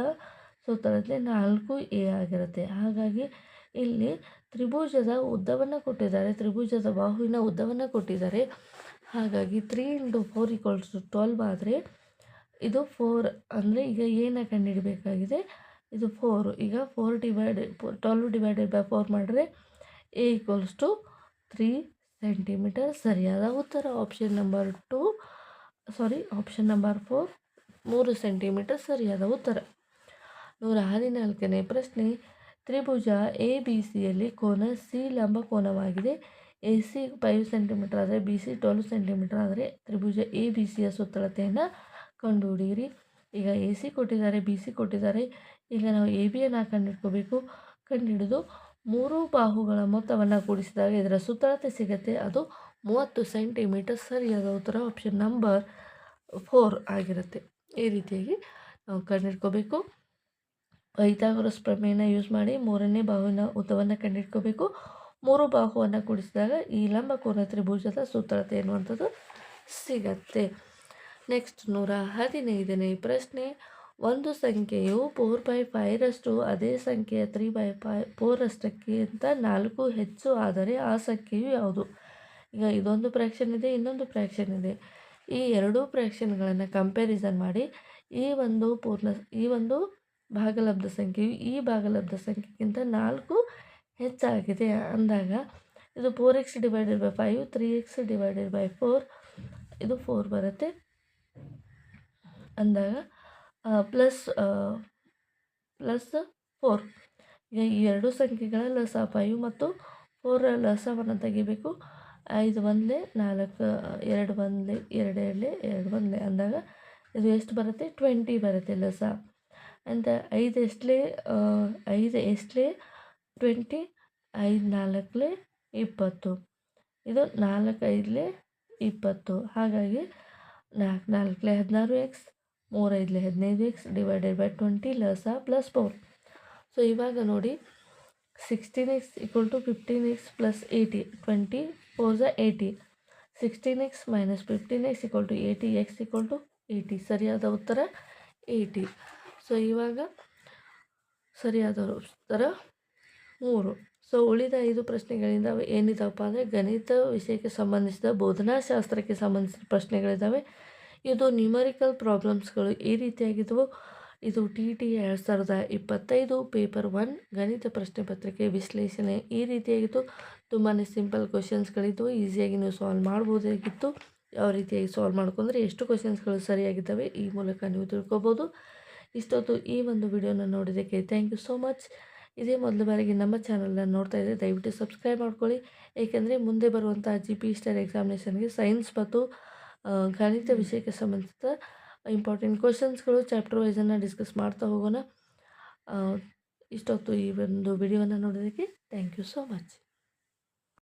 ಸುತ್ತಳತೆ 4a ಆಗಿರುತ್ತೆ. ಹಾಗಾಗಿ ಇಲ್ಲಿ ತ್ರಿಭುಜದ ಉದ್ದವನ್ನು ಕೊಟ್ಟಿದ್ದಾರೆ, ತ್ರಿಭುಜದ ಬಾಹುವಿನ ಉದ್ದವನ್ನು ಕೊಟ್ಟಿದ್ದಾರೆ. ಹಾಗಾಗಿ 3 × 4 = 12 ಆದರೆ ಇದು 4 ಅಂದರೆ ಈಗ ಏನು ಕಂಡುಹಿಡಬೇಕಾಗಿದೆ? ಇದು 4. ಈಗ 12 / 4 ಮಾಡಿದ್ರೆ a = 3 ಸೆಂಟಿಮೀಟರ್. ಸರಿಯಾದ ಉತ್ತರ ಆಪ್ಷನ್ ನಂಬರ್ 4 3 ಸೆಂಟಿಮೀಟರ್ ಸರಿಯಾದ ಉತ್ತರ. 114ನೇ ಪ್ರಶ್ನೆ ತ್ರಿಭುಜ ABCಯಲ್ಲಿ ಕೋನ C ಲಂಬಕೋನವಾಗಿದೆ. AC 5 ಸೆಂಟಿಮೀಟರ್ ಆದರೆ BC 12 ಸೆಂಟಿಮೀಟರ್ ಆದರೆ ತ್ರಿಭುಜ ABCಯ ಸುತ್ತಳತೆಯನ್ನು ಕಂಡುಹಿಡಿಯಿರಿ. ಈಗ AC ಕೊಟ್ಟಿದ್ದಾರೆ, BC ಕೊಟ್ಟಿದ್ದಾರೆ. ಈಗ ನಾವು ABಯನ್ನು ಕಂಡುಹಿಡ್ಕೋಬೇಕು. ಕಂಡುಹಿಡಿದು 3 ಬಾಹುಗಳ ಮೊತ್ತವನ್ನು ಕೂಡಿಸಿದಾಗ ಇದರ ಸುತ್ತಳತೆ ಸಿಗುತ್ತೆ, ಅದು 30 ಸೆಂಟಿಮೀಟರ್. ಸರಿಯಾದ ಉತ್ತರ ಆಪ್ಷನ್ ನಂಬರ್ 4 ಆಗಿರುತ್ತೆ. ಈ ರೀತಿಯಾಗಿ ನಾವು ಕಂಡುಹಿಡ್ಕೋಬೇಕು. ಪೈಥಾಗೊರಸ್ ಪ್ರಮೇಯನ ಯೂಸ್ ಮಾಡಿ ಮೂರನೇ ಬಾಹುವಿನ ಉದ್ದವನ್ನು ಕಂಡುಹಿಡ್ಕೋಬೇಕು. 3 ಬಾಹುವನ್ನು ಕೂಡಿಸಿದಾಗ ಈ ಲಂಬಕೋನ ತ್ರಿಭುಜದ ಸುತ್ತಳತೆ ಎನ್ನುವಂಥದ್ದು ಸಿಗತ್ತೆ. ನೆಕ್ಸ್ಟ್ 115ನೇ ಪ್ರಶ್ನೆ. ಒಂದು ಸಂಖ್ಯೆಯು 4/5 ಅದೇ ಸಂಖ್ಯೆಯ 3/4 4 ಹೆಚ್ಚು ಆದರೆ ಆ ಸಂಖ್ಯೆಯು ಯಾವುದು? ಈಗ ಇದೊಂದು ಫ್ರ್ಯಾಕ್ಷನ್ ಇದೆ, ಇನ್ನೊಂದು ಫ್ರ್ಯಾಕ್ಷನ್ ಇದೆ. ಈ ಎರಡೂ ಫ್ರ್ಯಾಕ್ಷನ್ಗಳನ್ನು ಕಂಪ್ಯಾರಿಸನ್ ಮಾಡಿ ಈ ಒಂದು ಭಾಗಲಬ್ಧ ಸಂಖ್ಯೆಯು ಈ ಭಾಗಲಬ್ಧ ಸಂಖ್ಯೆಗಿಂತ 4 ಹೆಚ್ಚಾಗಿದೆ ಅಂದಾಗ ಇದು 4x / 5 3x / 4 ಇದು 4 ಬರುತ್ತೆ ಅಂದಾಗ ಪ್ಲಸ್ 4. ಈಗ ಈ ಎರಡು ಸಂಖ್ಯೆಗಳ ಲಸ 5 ಮತ್ತು 4 ಲಸವನ್ನು ತೆಗಿಬೇಕು. 5 1 4 2 1 2 2 2 1 ಅಂದಾಗ ಇದು ಎಷ್ಟು ಬರುತ್ತೆ? 20 ಬರುತ್ತೆ ಲಸ. ಅಂತ 5 ಎಷ್ಟಲೇ 20, 5 4 20, ಇದು 4 5 20. ಹಾಗಾಗಿ 4 4 16x, 3 5 15x / 20 ಲಸ ಪ್ಲಸ್ 4. ಸೊ ಇವಾಗ ನೋಡಿ 16x = 15x + 80, 20 4 80. 16x - 15x = 80, x = 80. ಸರಿಯಾದ ಉತ್ತರ 80. ಸೊ ಇವಾಗ ಸರಿಯಾದ ಉತ್ತರ 3. ಸೊ ಉಳಿದ 5 ಪ್ರಶ್ನೆಗಳಿಂದ ಏನಿದಾವಪ್ಪ ಅಂದರೆ ಗಣಿತ ವಿಷಯಕ್ಕೆ ಸಂಬಂಧಿಸಿದ ಬೋಧನಾಶಾಸ್ತ್ರಕ್ಕೆ ಸಂಬಂಧಿಸಿದ ಪ್ರಶ್ನೆಗಳಿದ್ದಾವೆ. ಇದು ನ್ಯೂಮರಿಕಲ್ ಪ್ರಾಬ್ಲಮ್ಸ್ಗಳು ಈ ರೀತಿಯಾಗಿದ್ದವು. ಇದು TET 2025 ಪೇಪರ್ 1 ಗಣಿತ ಪ್ರಶ್ನೆ ಪತ್ರಿಕೆ ವಿಶ್ಲೇಷಣೆ ಈ ರೀತಿಯಾಗಿತ್ತು. ತುಂಬಾ ಸಿಂಪಲ್ ಕ್ವಶನ್ಸ್ಗಳಿದ್ದವು, ಈಸಿಯಾಗಿ ನೀವು ಸಾಲ್ವ್ ಮಾಡ್ಬೋದಾಗಿತ್ತು. ಯಾವ ರೀತಿಯಾಗಿ ಸಾಲ್ವ್ ಮಾಡ್ಕೊಂಡ್ರೆ ಎಷ್ಟು ಕ್ವಶನ್ಸ್ಗಳು ಸರಿಯಾಗಿದ್ದಾವೆ ಈ ಮೂಲಕ ನೀವು ತಿಳ್ಕೊಬೋದು. ಇಷ್ಟೊತ್ತು ಈ ಒಂದು ವಿಡಿಯೋನ ನೋಡಿದ್ದಕ್ಕೆ ಥ್ಯಾಂಕ್ ಯು ಸೋ ಮಚ್. ಇದೇ ಮೊದಲ ಬಾರಿಗೆ ನಮ್ಮ ಚಾನಲ್ನ ನೋಡ್ತಾ ಇದ್ದರೆ ದಯವಿಟ್ಟು ಸಬ್ಸ್ಕ್ರೈಬ್ ಮಾಡ್ಕೊಳ್ಳಿ. ಏಕೆಂದರೆ ಮುಂದೆ ಬರುವಂಥ GP ಸ್ಟಾರ್ ಎಕ್ಸಾಮಿನೇಷನ್ಗೆ ಸೈನ್ಸ್ ಮತ್ತು ಗಣಿತ ವಿಷಯಕ್ಕೆ ಸಂಬಂಧಿಸಿದ ಇಂಪಾರ್ಟೆಂಟ್ ಕ್ವಶನ್ಸ್ಗಳು ಚಾಪ್ಟರ್ ವೈಸನ್ನು ಡಿಸ್ಕಸ್ ಮಾಡ್ತಾ ಹೋಗೋಣ. ಇಷ್ಟೊತ್ತು ಈ ಒಂದು ವಿಡಿಯೋನ ನೋಡೋದಕ್ಕೆ ಥ್ಯಾಂಕ್ ಯು ಸೋ ಮಚ್.